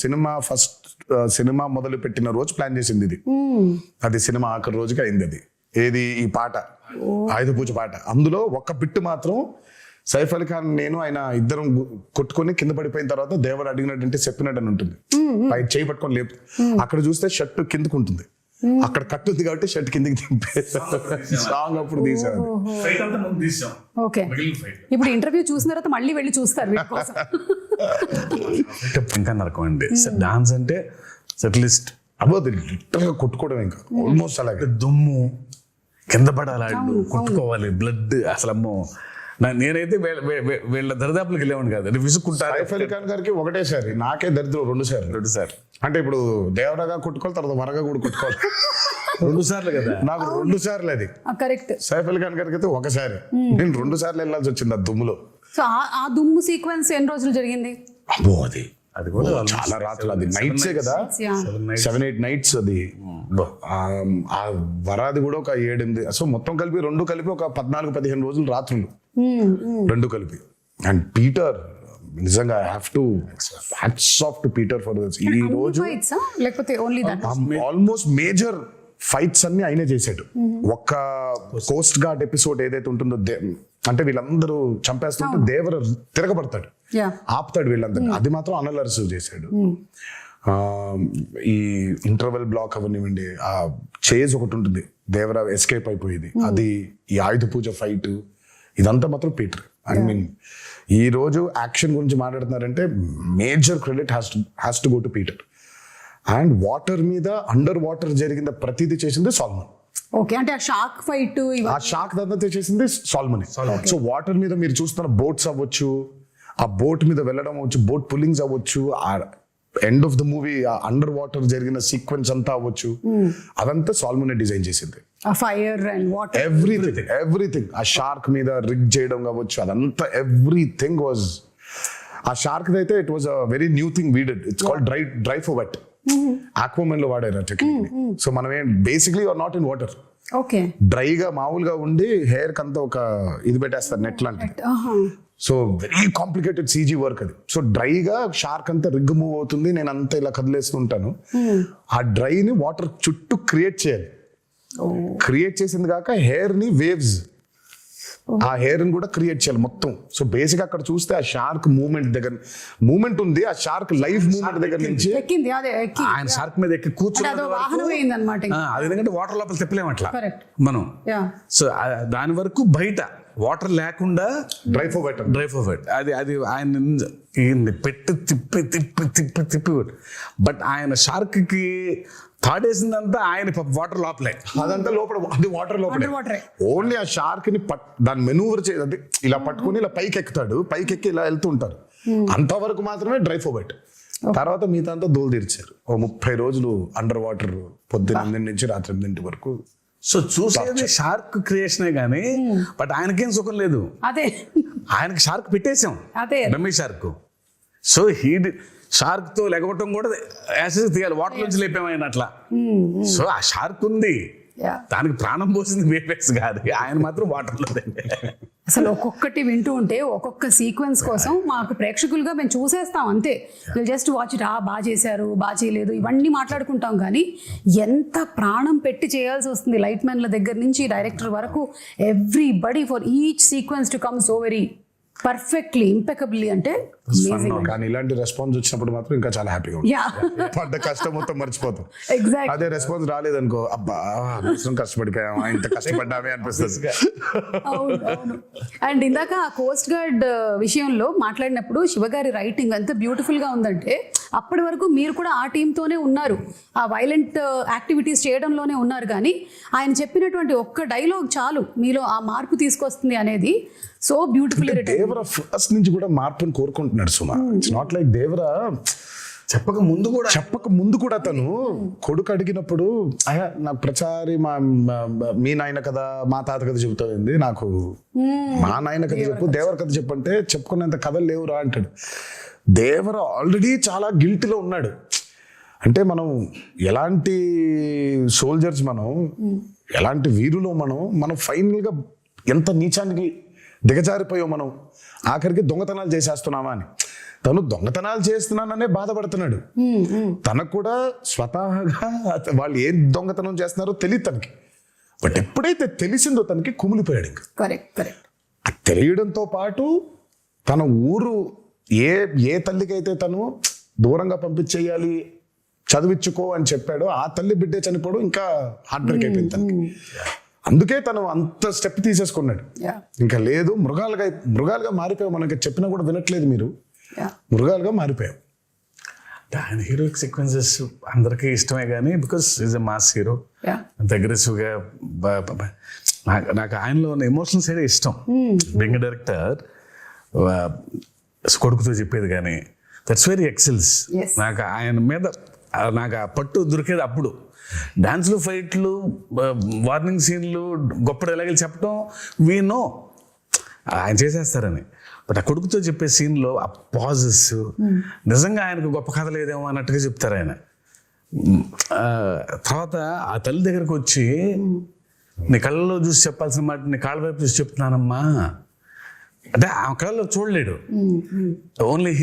సినిమా మొదలు పెట్టిన రోజు ప్లాన్ చేసింది ఇది, అది సినిమా ఆఖరి రోజుకి అయింది. అది ఏది, ఈ పాట, ఆయుధ పూజ పాట. అందులో ఒక బిట్టు మాత్రం సైఫ్ అలీ ఖాన్ నేను ఆయన ఇద్దరం కొట్టుకొని కింద పడిపోయిన తర్వాత దేవర్ అడిగినట్టు చెప్పినట్టు అని ఉంటుంది, పై చేయి పట్టుకొని లేపు. అక్కడ చూస్తే షర్ట్ కిందకు ఉంటుంది, అక్కడ కట్టుంది కాబట్టి షర్ట్ కిందకి దింపేసాం. సాంగ్ అప్పుడు తీసాను. ఓకే. ఇప్పుడు ఇంటర్వ్యూ చూసిన తర్వాత మళ్ళీ వెళ్ళి చూస్తారు వీటి కోసం. ఇంకా నరకం అండి డాన్స్ అంటే. సెటిలిస్ట్ అబ్బోది లిటరల్ గా కొట్టుకోవడం, ఇంకా ఆల్మోస్ట్ అలాగే దుమ్ము కింద పడాలి, కొట్టుకోవాలి, బ్లడ్. అసలు అమ్మో, నేనైతే వీళ్ళ దరిదాపులకు వెళ్ళేవాడిని కాదు, విసుక్కుంటారు. సైఫ్ అలీ ఖాన్ గారికి ఒకటేసారి, నాకే దరిద్రం 2 సార్లు. అంటే ఇప్పుడు దేవరాగా కొట్టుకోవాలి, తర్వాత వరగా కూడా కొట్టుకోవాలి. 2 సార్లు కదా, నాకు 2 సార్లు అది. కరెక్ట్. సైఫ్ అలీ ఖాన్ గారికి అయితే ఒకసారి, నేను 2 సార్లు వెళ్ళాల్సి వచ్చింది ఆ దుమ్ములో. సో ఆ దుమ్ము సీక్వెన్స్ ఎన్ని రోజులు జరిగింది? అబ్బో, అది కూడా చాలా రాత్రులు, అది నైట్సే కదా, 7-8 nights అది. ఆ వరాది కూడా ఒక 7-8, సో మొత్తం కలిపి 2 కలిపి ఒక 14-15 రోజులు రాత్రులు, 2 కలిపి. అండ్ పీటర్ నిజంగా hats off to Peter for this. ఈ రోజు లేకపోతే only that almost major fights అన్ని ఆయనే చేశాడు. ఒక్క కోస్ట్ గార్డ్ ఎపిసోడ్ ఏదైతే ఉంటుందో, అంటే వీళ్ళందరూ చంపేస్తుంటే దేవర తిరగబడతాడు, ఆపుతాడు వీళ్ళందరినీ, అది మాత్రం అనిల్ అరసు చేశాడు. ఈ ఇంటర్వెల్ బ్లాక్ అవనివ్వండి, ఆ చేజ్ ఒకటి ఉంటుంది, దేవర ఎస్కేప్ అయిపోయేది, అది, ఈ ఆయుధ పూజ ఫైట్, ఇదంతా మాత్రం పీటర్. ఐ మీన్ ఈ రోజు యాక్షన్ గురించి మాట్లాడుతున్నారంటే major credit has to go to Peter. And water మీద, అండర్ వాటర్ జరిగిన ప్రతిదీ చేసింది సాల్మన్. ఓకే. అంటే ఆ షార్క్ ఫైట్, ఆ షార్క్ దంతా చేసింది సాల్మన్. సో వాటర్ మీద మీరు చూస్తున్న బోట్స్ అవ్వచ్చు, ఆ బోట్ మీద వెళ్ళడం అవ్వచ్చు, బోట్ పుల్లింగ్స్ అవ్వచ్చు, ఆ end of the movie under water జరిగిన సీక్వెన్స్ అంతా అవ్వచ్చు, అదంతా సాల్మన్ డిజైన్ చేసింది. Fire and water, everything. ఆ షార్క్ మీద రిగ్ చేయడం కావచ్చు, అదంతా ఎవ్రీథింగ్ వాజ్. ఆ షార్క్ అయితే it was a very new thing we did. It's called dry for wet. Aquaman లో వాడారు టెక్నిక్ ని. సో మనం basically are not in water, okay, డ్రైగా మామూలుగా ఉండి హెయిర్ కంతా ఒక ఇది పెట్టేస్తారు, నెట్ లాంటిది. So very complicated CG work అది. సో డ్రైగా షార్క్ అంతా రిగ్ మూవ్ అవుతుంది, నేను అంతా ఇలా కదిలేస్తూ ఉంటాను. ఆ డ్రైని వాటర్ చుట్టూ క్రియేట్ చేయాలి. క్రియేట్ చేసింది కాక హెయిర్ ని వేవ్స్ ఆ హెయిర్ కూడా క్రియేట్ చేయాలి మొత్తం. సో బేసిక్ అక్కడ చూస్తే ఆ షార్క్ మూమెంట్ ఉంది, ఆ షార్క్ లైఫ్ మూమెంట్ దగ్గర నుంచి ఎక్కింది, అదే ఎక్కి ఆయన షార్క్ మీద ఎక్కి అదో వాహనం అయింది అనమాట. అది ఎందుకంటే వాటర్ లోపల తిప్పలేము అట్లా కరెక్ట్. మనం. యా సో దాని వరకు బయట వాటర్ లేకుండా డ్రై ఫర్ అది ఆయన పెట్టి తిప్పి బట్ ఆయన షార్క్ కి తాడేసిందంతా ఆయన వాటర్ లోపలే, అదంతా లోపల, అది వాటర్ లోపలే. ఓన్లీ ఆ షార్క్ ని దాన్ని మెనూవర్ చేయాలి, ఇలా పట్టుకుని ఇలా పైకి ఎక్కుతాడు, పైకి ఎక్కి ఇలా వెళ్తూ ఉంటారు, అంతవరకు మాత్రమే డ్రై ఫోబైట్. తర్వాత మిగతా అంతా దోలు తీర్చారు. 30 రోజులు అండర్ వాటర్, పొద్దున్న 8 నుంచి రాత్రి 8 వరకు. సో చూసేది షార్క్ క్రియేషనే గానీ బట్ ఆయనకేం సుఖం లేదు. అదే ఆయనకి షార్క్ పెట్టేసాం, అదే డమ్మీ షార్క్. సో షార్క్ తో లెగవటం కూడా యాసిడ్ తీయాలి, వాటర్ నుంచి లేపామైన అట్లా. సో ఆ షార్క్ ఉంది, దానికి ప్రాణం పోసింది వేపెక్స్ కాదు, ఆయన మాత్రం వాటర్ లో. అసలు ఒక్కొక్కటి వింటూ ఉంటే ఒక్కొక్క సీక్వెన్స్ కోసం మాకు ప్రేక్షకులుగా మేము చూసేస్తాం అంతే. జస్ట్ వాచ్ ఇట్, బాగా చేశారు, బాగా చేయలేదు, ఇవన్నీ మాట్లాడుకుంటాం. కానీ ఎంత ప్రాణం పెట్టి చేయాల్సి వస్తుంది లైట్ మ్యాన్ల దగ్గర నుంచి డైరెక్టర్ వరకు, everybody for each sequence to come so very perfectly impeccably. అంటే కానీ ఇలాంటి రెస్పాన్స్ వచ్చినప్పుడు మాత్రం ఇంకా చాలా హ్యాపీగా ఉంటుంది. పడ్డ కష్టం మొత్తం మర్చిపోతాం. అదే రెస్పాన్స్ రాలేదనుకో, అబ్బా అవసరం కష్టపడిపోయామా, ఇంత కష్టపడ్డామే అనిపిస్తుంది. అండ్ ఇందాక ఆ కోస్ట్ గార్డ్ విషయంలో మాట్లాడినప్పుడు శివగారి రైటింగ్ ఎంత బ్యూటిఫుల్ గా ఉందంటే, అప్పటి వరకు మీరు కూడా ఆ టీంతోనే ఉన్నారు, ఆ వైలెంట్ యాక్టివిటీస్ చేయడంలోనే ఉన్నారు. కానీ ఆయన చెప్పినటువంటి ఒక్క డైలాగ్ చాలు మీలో ఆ మార్పు తీసుకొస్తుంది అనేది సో బ్యూటిఫుల్. దేవరా ఫస్ట్ నుంచి కూడా మార్పుని కోరుకుంటున్నాడు సుమా. ఇట్స్ నాట్ లైక్ దేవరా చెప్పక ముందు కూడా తను కొడుకు అడిగినప్పుడు, అయ్యా నాకు ప్రచారి మీ నాయన కథ మా తాత కథ చెబుతుంది, నాకు మా నాయన కథ చెప్పు, దేవర కథ చెప్పంటే చెప్పుకునేంత కథలు లేవురా అంటాడు. దేవర ఆల్రెడీ చాలా గిల్టీలో ఉన్నాడు. అంటే మనం ఎలాంటి సోల్జర్స్, మనం ఎలాంటి వీరులో మనం ఫైనల్గా ఎంత నీచానికి దిగజారిపోయాం మనం, ఆఖరికి దొంగతనాలు చేసేస్తున్నామా అని. తను దొంగతనాలు చేస్తున్నాననే బాధపడుతున్నాడు. తనకు కూడా స్వతహాగా వాళ్ళు ఏం దొంగతనం చేస్తున్నారో తెలియదు తనకి. బట్ ఎప్పుడైతే తెలిసిందో తనకి కుమిలిపోయాడు. ఇంకా తెలియడంతో పాటు తన ఊరు ఏ తల్లికైతే తను దూరంగా పంపించేయాలి, చదివించుకో అని చెప్పాడో ఆ తల్లి బిడ్డే చనిపోవడం ఇంకా హార్ట్ బ్రేక్ అయిపోయింది తనకి. అందుకే తను అంత స్టెప్ తీసేసుకున్నాడు. ఇంకా లేదు, మృగాలుగా మారిపోయావు, మనకి చెప్పినా కూడా వినట్లేదు మీరు, మృగాలుగా మారిపోయావు. ఆయన హీరోయిక్ సీక్వెన్సెస్ అందరికీ ఇష్టమే కానీ because is a mass hero, అంత అగ్రెసివ్గా. నాకు ఆయనలో ఉన్న ఎమోషనల్ సైడ్ ఇష్టం. బెంగ డైరెక్టర్ కొడుకుతో చెప్పేది కానీ దట్స్ వెరీ ఎక్సెల్స్. నాకు ఆయన మీద నాకు ఆ పట్టు దొరికేది అప్పుడు. డాన్స్లు, ఫైట్లు, వార్నింగ్ సీన్లు, గొప్ప డైలాగులు చెప్పడం వీ నో ఆయన చేసేస్తారని. బట్ ఆ కొడుకుతో చెప్పే సీన్లో ఆ పాజెస్ నిజంగా ఆయనకు గొప్ప కథ లేదేమో అన్నట్టుగా చెప్తారు ఆయన. తర్వాత ఆ తల్లి దగ్గరకు వచ్చి, నీ కళ్ళలో చూసి చెప్పాల్సిన మాట నీ కాళ్ళ వైపు చూసి చెప్తున్నానమ్మా అంటే ఆ కళ్ళలో చూడలేడు, only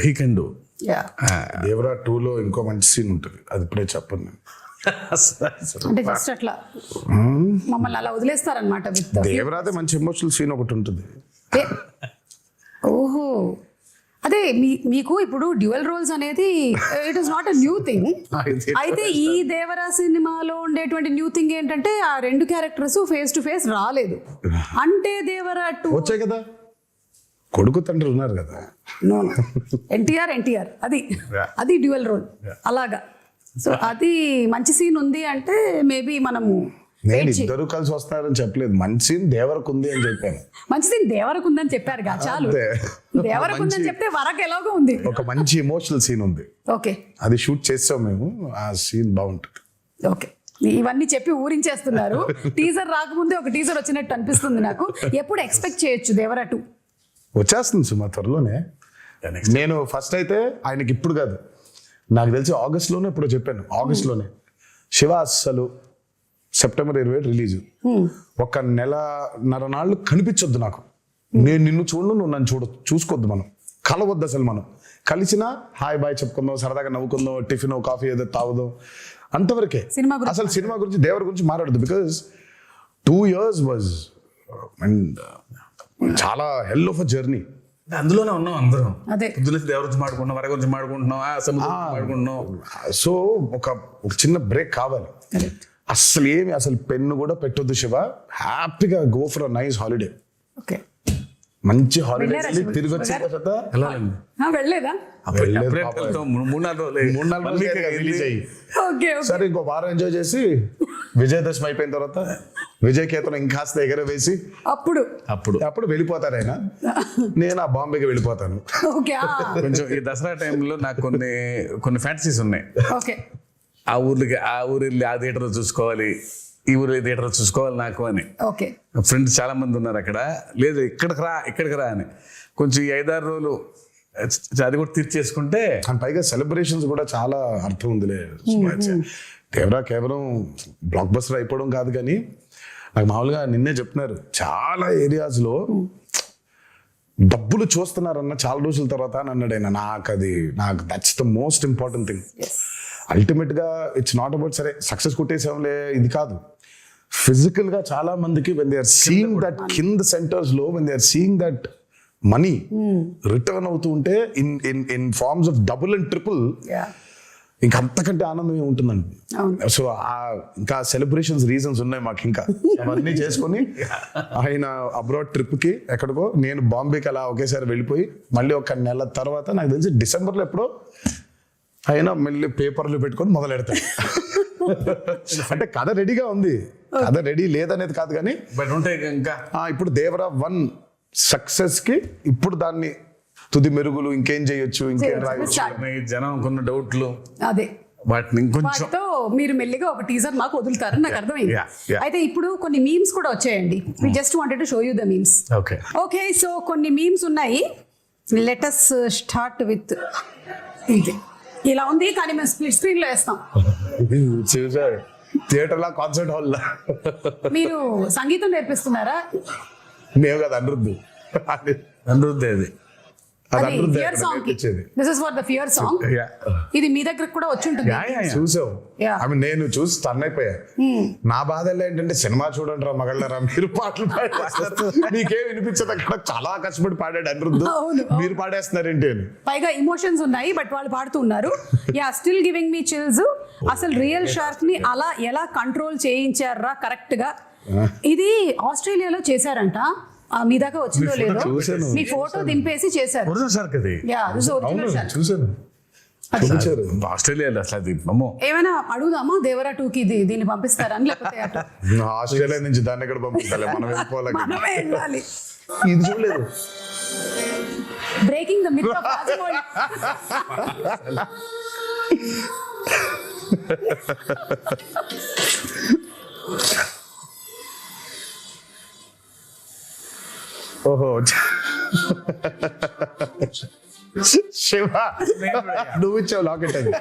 he can do. Devara 2లో ఇంకో మంచి సీన్ ఉంటుంది, అది ఇప్పుడే చెప్పను. అంటే జస్ట్ అట్లా మమ్మల్ని అలా వదిలేస్తారనమాట. దేవరాదే మంచి ఎమోషనల్ సీన్ ఒకటి ఉంటుంది. ఓహో, అదే మీకు ఇప్పుడు డ్యూయల్ రోల్స్ అనేది it is not a new thing. అయితే ఈ దేవరా సినిమాలో ఉండేటువంటి న్యూ థింగ్ ఏంటంటే ఆ 2 క్యారెక్టర్స్ ఫేస్ టు ఫేస్ రాలేదు. అంటే దేవరా 2 వచ్చాయి కదా, కొడుకు తండ్రి ఉన్నారు కదా. నో ఎన్టీఆర్ అది డ్యూయల్ రోల్ అలాగా. సో అది మంచి సీన్ ఉంది అంటే మేబీ మనము నేను ఇద్దరు కలిసి వస్తారని చెప్పలేదు, మంచి సీన్ దేవరకు ఉంది అని చెప్పాను. మంచి సీన్ దేవరకు ఉందని చెప్పారు కదా, చాలు. దేవరకు ఉందని చెప్తే వరకు ఎలాగో ఉంది, ఒక మంచి ఎమోషనల్ సీన్ ఉంది. ఓకే, అది షూట్ చేసాం మేము, ఆ సీన్ బాగుంటుంది. ఓకే, ఇవన్నీ చెప్పి ఊరించేస్తున్నారు. టీజర్ రాకముందే ఒక టీజర్ వచ్చినట్టు అనిపిస్తుంది నాకు. ఎప్పుడు ఎక్స్పెక్ట్ చేయొచ్చు దేవరా 2? వచ్చేస్తుంది సుమా త్వరలోనే. నేను ఫస్ట్ అయితే ఆయనకి ఇప్పుడు కాదు, నాకు తెలిసి ఆగస్ట్లోనే ఇప్పుడు చెప్పాను, ఆగస్ట్లోనే శివ అస్సలు సెప్టెంబర్ 27 రిలీజ్. 1 నెలన్నర నాళ్ళు కనిపించొద్దు నాకు, నేను నిన్ను చూడను, నువ్వు నన్ను చూసుకోవద్దు, మనం కలవద్దు అసలు. మనం కలిసినా హాయ్ బాయ్ చెప్పుకుందాం, సరదాగా నవ్వుకుందాం, టిఫిన్ కాఫీ ఏదో తాగుదాం, అంతవరకే. అసలు సినిమా గురించి దేవర గురించి మాట్లాడదు. బికాజ్ 2 years వాజ్ అండ్ చాలా హెల్ ఆఫ్ అ జర్నీ. అందులోనే ఉన్నాం అందరం. అదే. పొద్దున్న దేవర గురించి మాడుకుంటున్నాం, వర గురించి మాడుకుంటున్నాం, సముద్రం గురించి మాడుకుంటున్నాం. సో ఒక చిన్న బ్రేక్ కావాలి. అసలు పెన్ను కూడా పెట్టొద్దు శివ, హ్యాపీగా go for a nice holiday. Okay, మంచి హాలిడే తిరిగి వచ్చిన తర్వాత వెళ్ళాలండి. వెళ్ళలేదా? ఓకే, సరే ఇంకో వారం ఎంజాయ్ చేసి విజయదశమి అయిపోయిన తర్వాత విజయ్ కేతనం ఇంకాస్త ఎగరవేసి అప్పుడు వెళ్ళిపోతారు ఆయన. నేను ఆ బాంబేకి వెళ్ళిపోతాను. ఓకే, కొంచెం ఈ దసరా టైంలో నాకు కొన్ని ఫ్యాంటసీస్ ఉన్నాయి. ఓకే, ఆ ఊరు వెళ్ళి ఆ థియేటర్ చూసుకోవాలి, ఈ ఊరు థియేటర్ చూసుకోవాలి నాకు అని. ఓకే, ఫ్రెండ్స్ చాలా మంది ఉన్నారు అక్కడ. లేదు ఇక్కడికి రా అని. కొంచెం ఈ 5-6 రోజులు అది కూడా తీర్చేసుకుంటే, పైగా సెలబ్రేషన్స్ కూడా చాలా అర్థం ఉందిలే. దేవరా కేవలం బ్లాక్ బస్టర్ అయిపోవడం కాదు, కానీ నాకు మామూలుగా నిన్నే చెప్తున్నారు చాలా ఏరియాస్ లో డబ్బులు చూస్తున్నారన్న చాలా రోజుల తర్వాత అని అన్నాడు ఆయన. నాకు that's the most important thing. Ultimate గా ఇట్స్ నాట్ అబౌట్ సరే సక్సెస్ కొట్టేసాంలే ఇది కాదు. ఫిజికల్ గా చాలా మందికి when they are seeing that కింద సెంటర్స్ లో when they are seeing that money return అవుతూ ఉంటే in forms of double and triple, ఇంకా అంతకంటే ఆనందం ఉంటుందండి. సో ఇంకా సెలబ్రేషన్స్ రీజన్స్ ఉన్నాయి మాకు. ఇంకా అవన్నీ చేసుకొని ఆయన అబ్రాడ్ ట్రిప్ కి ఎక్కడికో, నేను బాంబేకి అలా ఒకేసారి వెళ్ళిపోయి మళ్ళీ 1 నెల తర్వాత నాకు తెలిసి డిసెంబర్లో ఎప్పుడో ఆయన మళ్ళీ పేపర్లు పెట్టుకొని మొదలెడతాడు. అంటే కథ రెడీగా ఉంది, కథ రెడీ లేదనేది కాదు, కానీ బట్ ఉంటాయి ఇంకా. ఇప్పుడు దేవరా 1 సక్సెస్ కి ఇప్పుడు దాన్ని తుది మెరుగులు ఇంకేం చేయొచ్చు, ఇంకేం రాయొచ్చు, జనం కొన్ని డౌట్లు, అదే వాటిని ఇంకొంచెం మీరు మెల్లిగా ఒక టీజర్ మాకు వదులుతారని నాకు అర్థమైంది. అయితే ఇప్పుడు కొన్ని మీమ్స్ కూడా వచ్చాయండి. We just wanted to show you the memes. Okay, so కొన్ని మీమ్స్ ఉన్నాయి. లెట్ us స్టార్ట్ విత్ ఇది. ఇలా ఉంది, కానీ మేము స్ప్లిట్ స్క్రీన్ లో వేస్తాం. థియేటర్ లా, కాన్సర్ట్ హాల్ లా. మీరు సంగీతం నేర్పిస్తున్నారా? మేము కదా Anirudh fear song. This is for the fear song. ఇది మీ దగ్గర కూడా వచ్చి ఉంటుంది. చూసావు? నేను చూసి స్టన్ అయిపోయా. నా బాధ ఏంటంటే సినిమా చూడండి రా మగళ్ళరా, మీరు పాటలు పాడేస్తారు, మీకేం వినిపించదు. అక్కడ చాలా కష్టపడి పాడాడు అనిరుద్ధు, మీరు పాడేస్తున్నారేంటి అని. పైగా ఇమోషన్స్ ఉన్నాయి, బట్ వాళ్ళు పాడుతూ ఉన్నారు. Yeah, still giving me chills. అసలు రియల్ షార్క్ ని అలా ఎలా కంట్రోల్ చేయించారా కరెక్ట్ గా? ఇది ఆస్ట్రేలియాలో చేశారంట. మీ దాకా వచ్చిందో లేదో, మీ ఫోటో దింపేసి చేశారు. ఆస్ట్రేలియాలో ఏమైనా అడుగుదామా దేవరా 2 కి దీన్ని పంపిస్తారని, లేకపోతే ఆస్ట్రేలియా నుంచి దాన్ని ఎక్కడ పంపిస్తాలే, మనం వెళ్ళాలి. ఇది చూడలేదు, breaking the myth of Rajamouli. ఓహో శివ, నువ్వు ఇచ్చావు లాకెట్ అది.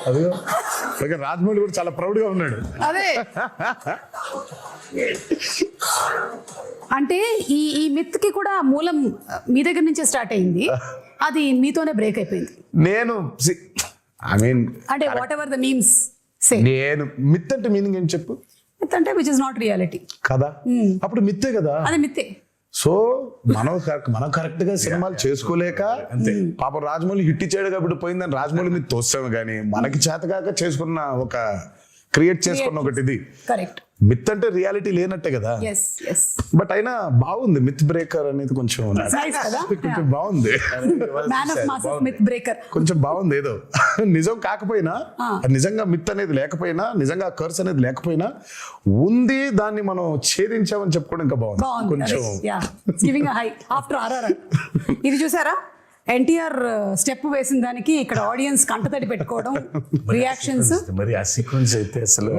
అదిగో రాజమౌళి కూడా చాలా ప్రౌడ్ గా ఉన్నాడు. అదే అంటే ఈ మిత్ కి కూడా మూలం మీ దగ్గర నుంచే స్టార్ట్ అయింది, అది మీతోనే బ్రేక్ అయిపోయింది. నేను అంటే వాట్ ఎవర్ ద మీమ్స్ సే, నేను మిత్ అంటే మీనింగ్ ఏం చెప్పు? మిత్ అంటే విచ్ ఇస్ నాట్ రియాలిటీ కదా, అప్పుడు మిత్తే కదా. అది మిత్తే. సో మనం కరెక్ట్ గా సినిమాలు చేసుకోలేక పాపం రాజమౌళి హిట్ ఇచ్చాడు కాబట్టి పోయిందని రాజమౌళి మీద తోస్తాము, కానీ మనకి చేతకాక చేసుకున్న ఒక క్రియేట్ చేసుకున్న ఒకటి ఇది. కరెక్ట్. మిత్ అంటే రియాలిటీ లేనట్టే కదా. బట్ అయినా బాగుంది మిత్ బ్రేకర్ అనేది, కొంచెం బాగుంది. కొంచెం బాగుంది. ఏదో నిజం కాకపోయినా, నిజంగా మిత్ అనేది లేకపోయినా, నిజంగా కర్స్ అనేది లేకపోయినా ఉంది, దాన్ని మనం ఛేదించామని చెప్పుకోవడం ఇంకా బాగుంది కొంచెం. ఇది చూసారా, ఎన్టీఆర్ స్టెప్ వేసిన దానికి ఇక్కడ ఆడియన్స్ కంటతడి పెట్టుకోవడం, రియాక్షన్స్. మరి ఆ సీక్వెన్స్ అయితే అసలు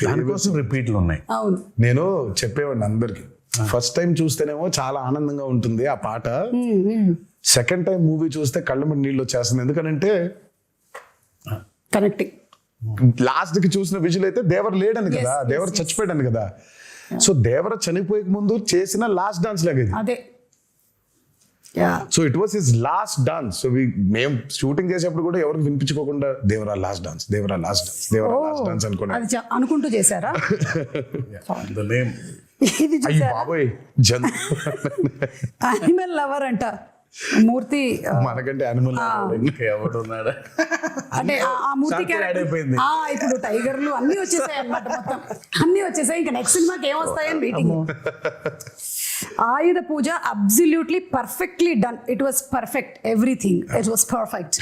దానికోసం రిపీట్లు ఉన్నాయి. అవును, నేను చెప్పేవాడిని అందరికి, ఫస్ట్ టైం చూస్తేనేమో చాలా ఆనందంగా ఉంటుంది ఆ పాట, సెకండ్ టైం మూవీ చూస్తే కళ్ళ మీద నీళ్ళు వచ్చేస్తుంది. ఎందుకంటే కనెక్టింగ్. లాస్ట్ కి చూసిన విజువల్ అయితే దేవర్ లేడని కదా, దేవర్ చచ్చిపోయాడని కదా. సో దేవర చనిపోయే ముందు చేసిన లాస్ట్ డాన్స్ లాగా ఇది. అదే so it was his last dance. So మేము షూటింగ్ చేసేప్పుడు కూడా ఎవరికి వినిపించుకోకుండా Devara last dance, Devara last dance, Devara last dance అనుకున్నా. అది అనుకుంటూ చేశారా? The name. ఇది అయ్యి బాబోయ్, జన్ యానిమల్ లవర్ అంట మూర్తి. మనకంటే యానిమల్ ఇంకా ఎవడు ఉన్నాడా? అంటే ఆ మూర్తి Short period అయిపోయింది. ఇప్పుడు టైగర్లు అన్ని వచ్చేసాయి అన్నమాట, మొత్తం అన్ని వచ్చేసాయి. ఇంకా నెక్స్ట్ సినిమాకి ఏం వస్తాయని waiting. Ayudha Puja absolutely perfectly done. It was perfect, everything it was perfect.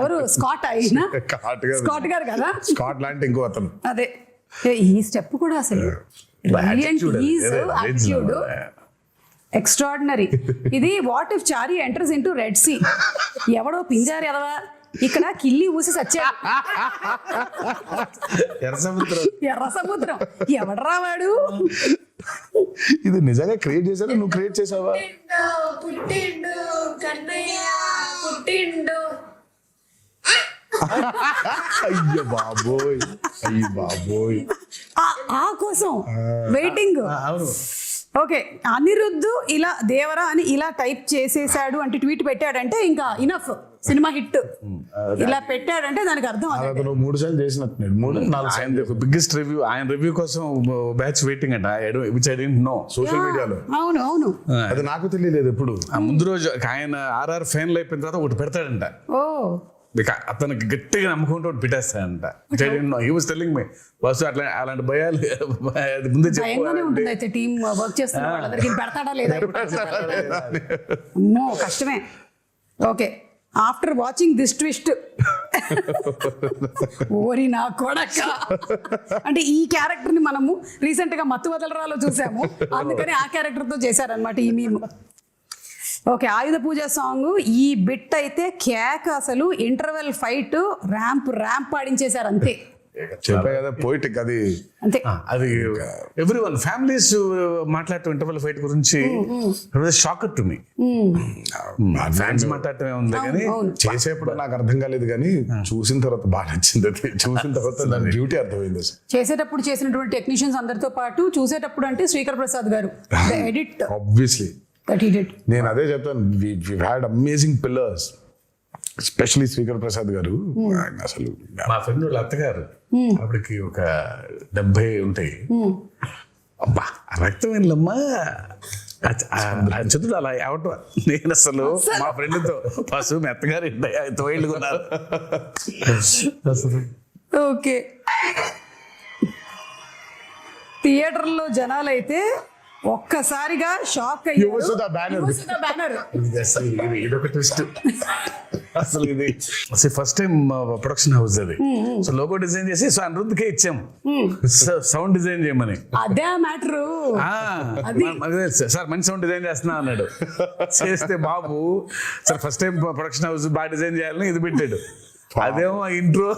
ఎవరు స్కాట్ అయినా? స్కాట్ గారు కదా, స్కాట్ లాంటి ఇంకో అతను. అదే ఈ స్టెప్ కూడా అసలు యాటిట్యూడ్ ఎక్స్ట్రాడినరీ. ఇది what if Chari enters into Red Sea. ఎవడో పింజారి ఎదవా ఇక్కడ కిల్లి ఊసి సచ్చాడు. ఎర్ర సముద్రం ఎవడరా వాడు? ఇది నిజంగా క్రియేట్ చేశారా, నువ్వు క్రియేట్ చేసావా? పుట్టిండు కన్నయ్య పుట్టిండు. అయ్యో బాబోయ్, అయ్యి బాబోయ్. ఆ కోసం వెయిటింగ్. ఓకే, అనిరుద్ధు ఇలా దేవరా అని ఇలా టైప్ చేసేసాడు అంటే, ట్వీట్ పెట్టాడంటే ఇంకా ఇనఫ్, సినిమా హిట్. ఇలా పెట్టాడంటే దానికి అర్థం అతను 3 సార్లు చేసినట్టున్నాడు, 3-4 బిగ్గెస్ట్ రివ్యూ, ఆయన రివ్యూ కోసం బ్యాచ్ వెయిటింగ్ అంట. Which I don't know. Social మీడియాలో. అవును అవును, అది నాకు తెలియలేదు ఎప్పుడు. ముందు రోజు ఆయన ఆర్ఆర్ ఫైనల్ అయిపోయిన తర్వాత ఒకటి పెడతాడంట. ఓ అతనికి గట్టిగా నమ్ముకుంటూ ఒకటి పెట్టేస్తాడంట. హీ వాస్ టెల్లింగ్ మీ బస్సు అట్లా అలాంటి భయాలు ముందే భయంగానే ఉంటుంది. అయితే టీమ్ వర్క్ చేస్తున్న వాళ్ళందరికీ పెడతాడా లేదా? అమ్మో కష్టమే. Okay, after watching this twist, ఓరి నా కొడక, అంటే ఈ క్యారెక్టర్ ని మనము రీసెంట్ గా మత్తు వదలరాలో చూసాము, అందుకని ఆ క్యారెక్టర్ తో చేశారనమాట ఈ మీమ్. ఓకే, ఆయుధ పూజ సాంగ్ ఈ బిట్ అయితే కేక్, అసలు ఇంటర్వెల్ ఫైట్ ర్యాంప్ ఆడించేశారు అంతే. చెప్పా కదా పోయిటిక్ అది అంతే. అది ఎవ్రీవన్ ఫ్యామిలీస్ మాట్లాడటం ఇంటర్వెల్ ఫైట్ గురించి షాక్ టు మీ. ఫ్యాన్స్ మాట్లాడటమే ఉంది కానీ చేసేప్పుడు నాకు అర్థం కాలేదు, కానీ చూసిన తర్వాత బాగా నచ్చింది. అది చూసిన తర్వాత దాని బ్యూటీ అర్థమైంది. చేసేటప్పుడు చేసినటువంటి టెక్నీషియన్స్ అందరితో పాటు చూసేటప్పుడు అంటే శ్రీకర్ ప్రసాద్ గారు edit obviously that he did. నేను అదే చెప్తాను, we had amazing pillars, especially Sreekar Prasad గారు. ఆయన అసలు మా ఫ్రెండ్ వాళ్ళ అత్తగారు అప్పటికి ఒక 70 ఉంటాయి. అబ్బా రక్తం వెళ్ళమ్మా చదువు అలా అవటం. నేను అసలు మా ఫ్రెండ్తో పశువు మీ అత్తగారు 9 ఏళ్ళు కొన్నారు. ఓకే, థియేటర్లో జనాలైతే ఒక్కసారిగా షాక్ అయ్యారు. బ్యానర్ ఇదొక ట్విస్ట్. అసలు ఇది ఫస్ట్ టైం ప్రొడక్షన్ హౌస్ అది. సో లోగో డిజైన్ చేసి సో అనిరుద్ధ్కే ఇచ్చాము సౌండ్ డిజైన్ చేయమని. అదే మ్యాటరు. సార్ మంచి సౌండ్ డిజైన్ చేస్తున్నా అన్నాడు. చేస్తే బాబు sir first time production house బాగా డిజైన్ చేయాలని ఇది పెట్టాడు. అదేమో ఇంట్రో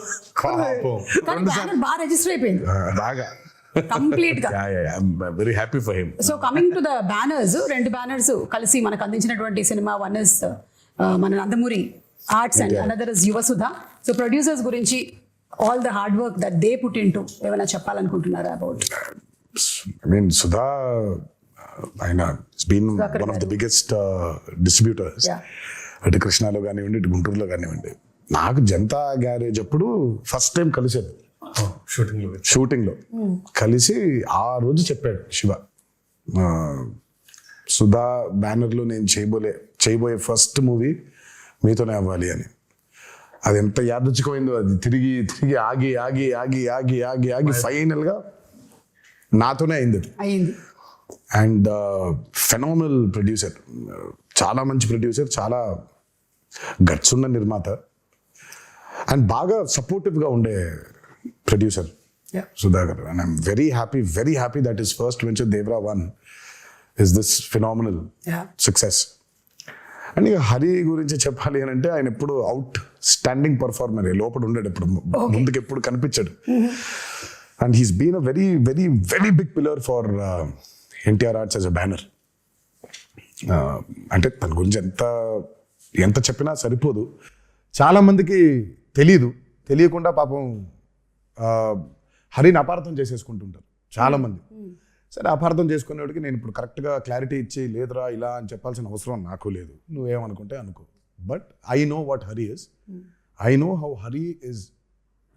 బాగా రిజిస్టర్ అయిపోయింది బాగా కంప్లీట్ గా. Very happy for him. So coming to the banners, 2 banners కలిసి మనకు అందించినటువంటి సినిమా. వన్ ఇస్ మన Nandamuri arts and another is Yuvasudha. So producers గురించి all the hard work that they put into ఏమైనా చెప్పాలనుకుంటున్నారా అబౌట్? I mean, Sudha, ఆయన has been one of the biggest distributors. అటు కృష్ణాలో కానివ్వండి, ఇటు గుంటూరులో కానివ్వండి. నాకు జనతా గ్యారేజ్ అప్పుడు ఫస్ట్ టైం కలిసాను షూటింగ్ లో కలిసి. ఆ రోజు చెప్పాడు శివ, సుధా బ్యానర్ లో నేను చేయబోయే ఫస్ట్ మూవీ మీతోనే అవ్వాలి అని. అది ఎంత యాదృచ్ఛికమైందో. అది తిరిగి ఆగి ఫైనల్ గా నాతోనే అయింది. అండ్ ఫెనామినల్ ప్రొడ్యూసర్, చాలా మంచి ప్రొడ్యూసర్, చాలా గట్స్ ఉన్న నిర్మాత, అండ్ బాగా సపోర్టివ్ గా ఉండే producer Sudhakar. And I'm very happy that his first venture Devara 1 is this phenomenal success. And ఇక హరి గురించి చెప్పాలి అని అంటే, ఆయన ఎప్పుడు అవుట్ స్టాండింగ్ పర్ఫార్మర్, లోపల ఉండేది ఎప్పుడు, ముందుకు ఎప్పుడు కనిపించాడు. And he's been a very big pillar for NTR Arts as a banner. అంటే తన గురించి ఎంత చెప్పినా సరిపోదు. చాలా మందికి తెలియకుండా పాపం హరిని అపార్థం చేసేసుకుంటుంటారు చాలా మంది. సరే అపార్థం చేసుకునేవాడికి నేను ఇప్పుడు కరెక్ట్గా క్లారిటీ ఇచ్చి లేదురా ఇలా అని చెప్పాల్సిన అవసరం నాకు లేదు, నువ్వేమనుకుంటే అనుకో. But I know what Hari is, I know how Hari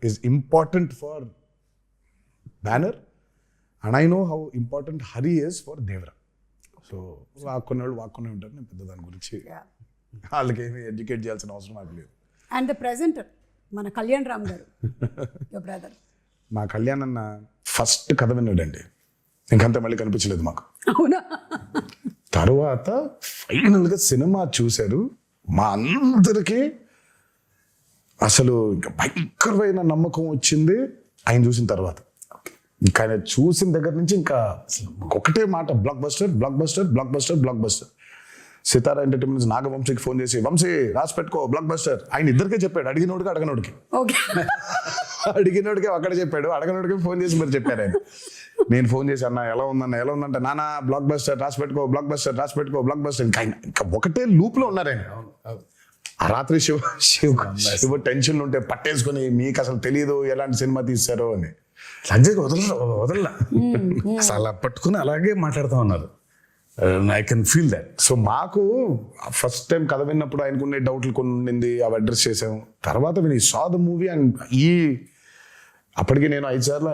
is important for banner and I know how important Hari is for Devara. So వాక్కునే ఉంటారు, నేను పెద్ద దాని గురించి వాళ్ళకి ఏమి ఎడ్యుకేట్ చేయాల్సిన అవసరం నాకు లేదు. అండ్ ద ప్రెజెంటర్ మన కళ్యాణ్ రామ్ గారు, యువర్ బ్రదర్. మా కళ్యాణ్ అన్న ఫస్ట్ కథ విన్నాడండి, ఇంకంతా మళ్ళీ కనిపించలేదు మాకు. అవునా? తర్వాత ఫైనల్గా సినిమా చూశారు, మా అందరికీ అసలు ఇంకా భయంకరమైన నమ్మకం వచ్చింది ఆయన చూసిన తర్వాత. ఇంకా ఆయన చూసిన దగ్గర నుంచి ఇంకా ఒకటే మాట, blockbuster blockbuster blockbuster blockbuster. Sitara entertainments నాగవంశీకి ఫోన్ చేసి వంశీ రాసి పెట్టుకో బ్లాక్ బస్టర్, ఆయన ఇద్దరికే చెప్పాడు, అడిగినోడికి అడగనోడికి. అడిగినోడికి అక్కడ చెప్పాడు, అడగనోడికి ఫోన్ చేసి మరి చెప్పారు ఆయన. నేను ఫోన్ చేసి అన్న ఎలా ఉందంటే నానా బ్లాక్ బస్టర్ రాసి పెట్టుకో బ్లాక్ బస్టర్ రాసి పెట్టుకో బ్లాక్ బస్టర్. ఇంకా ఒకటే లూప్ లో ఉన్నారు ఆయన. ఆ రాత్రి శివ టెన్షన్లు ఉంటే పట్టేసుకొని మీకు అసలు తెలియదు ఎలాంటి సినిమా తీశారో అని. లంజకి వదలలా అసలు అలా పట్టుకుని అలాగే మాట్లాడుతూ ఉన్నారు. I can feel that. So మాకు ఫస్ట్ టైం కథ విన్నప్పుడు ఆయనకున్న డౌట్లు కొన్ని ఉండింది, అవి అడ్రస్ చేసాము. తర్వాత విని సా ద మూవీ అండ్ అప్పటికి నేను 5 సార్లు,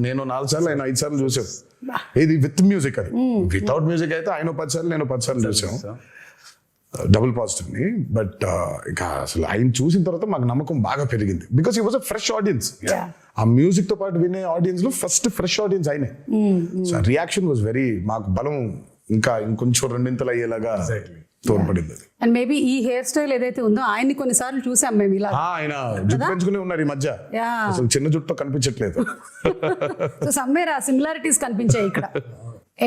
నేను 4 సార్లు, ఆయన 5 సార్లు చూసాం. ఇది విత్ మ్యూజిక్, అది వితౌట్ మ్యూజిక్ అయితే ఆయన 10 సార్లు నేను 10 సార్లు చూసాం, డబుల్ పాజిటివ్ని. బట్ ఇంకా అసలు ఆయన చూసిన తర్వాత మాకు నమ్మకం బాగా పెరిగింది, బికాస్ ఈ వాజ్ అ ఫ్రెష్ ఆడియన్స్. ఆ మ్యూజిక్ తో పాటు వినే ఆడియన్స్ లో ఫస్ట్ ఫ్రెష్ ఆడియన్స్ ఆయనే. సో రియాక్షన్ వాజ్ వెరీ, మాకు బలం ఇంకా ఇంకొంచెం రెండింతలు అయ్యేలాగా తోడ్పడింది. అండ్ మేబీ ఈ హెయిర్ స్టైల్ ఏదైతే ఉందో ఆయన్ని కొన్నిసార్లు చూసాం మేము ఇలా. ఆయన జుట్టు పెంచుకునే ఉన్నారు ఈ మధ్య, అసలు చిన్న జుట్టు కనిపించట్లేదు. సో సమ్వేర్ ఆ సిమిలారిటీస్ కనిపించాయి ఇక్కడ.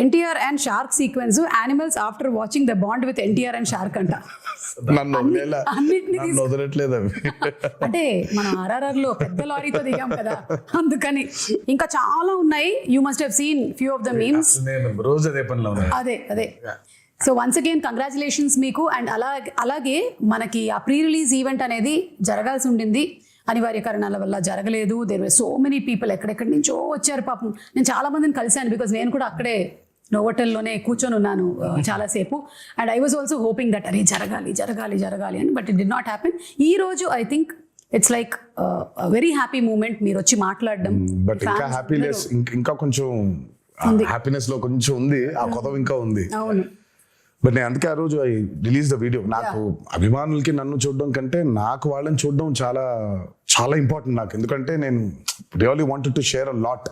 NTR and shark sequence, animals after watching the bond with NTR and shark అంట. నన్ను వదలట్లేదు అవి. అంటే మనం RRR లో పెద్ద లారీతో దిగాం కదా, అందుకని. ఇంకా చాలా ఉన్నాయి, you must have seen few of the memes. నేను రోజు అదే పనిలో ఉన్నాను. అదే సో వన్స్ అగైన్ కంగ్రాచులేషన్స్ మీకు. అండ్ అలాగే మనకి ఆ ప్రీ రిలీజ్ ఈవెంట్ అనేది జరగాల్సి ఉండింది, అనివార్య కారణాల వల్ల జరగలేదు. There were so many people, ఎక్కడెక్కడి నుంచో వచ్చారు పాపం. నేను చాలా మందిని కలిశాను, బికాజ్ నేను కూడా అక్కడే నోవోటెల్లోనే కూర్చొని ఉన్నాను చాలాసేపు. And I was also hoping that అరే జరగాలి అని, but it did not happen. ఈ రోజు I think it's like very happy moment, మీరు వచ్చి మాట్లాడడం. బట్ ఇంకా హ్యాపీనెస్, ఇంకా కొంచెం హ్యాపీనెస్ లో కొంచెం ఉంది, ఆ కొత్త ఇంకా ఉంది. అవును. బట్ నేను అందుకే ఆ రోజు ఐ రిలీజ్ ద వీడియో. నాకు అభిమానులకి నన్ను చూడడం కంటే నాకు వాళ్ళని చూడడం చాలా చాలా ఇంపార్టెంట్ నాకు. ఎందుకంటే నేను really wanted to share a lot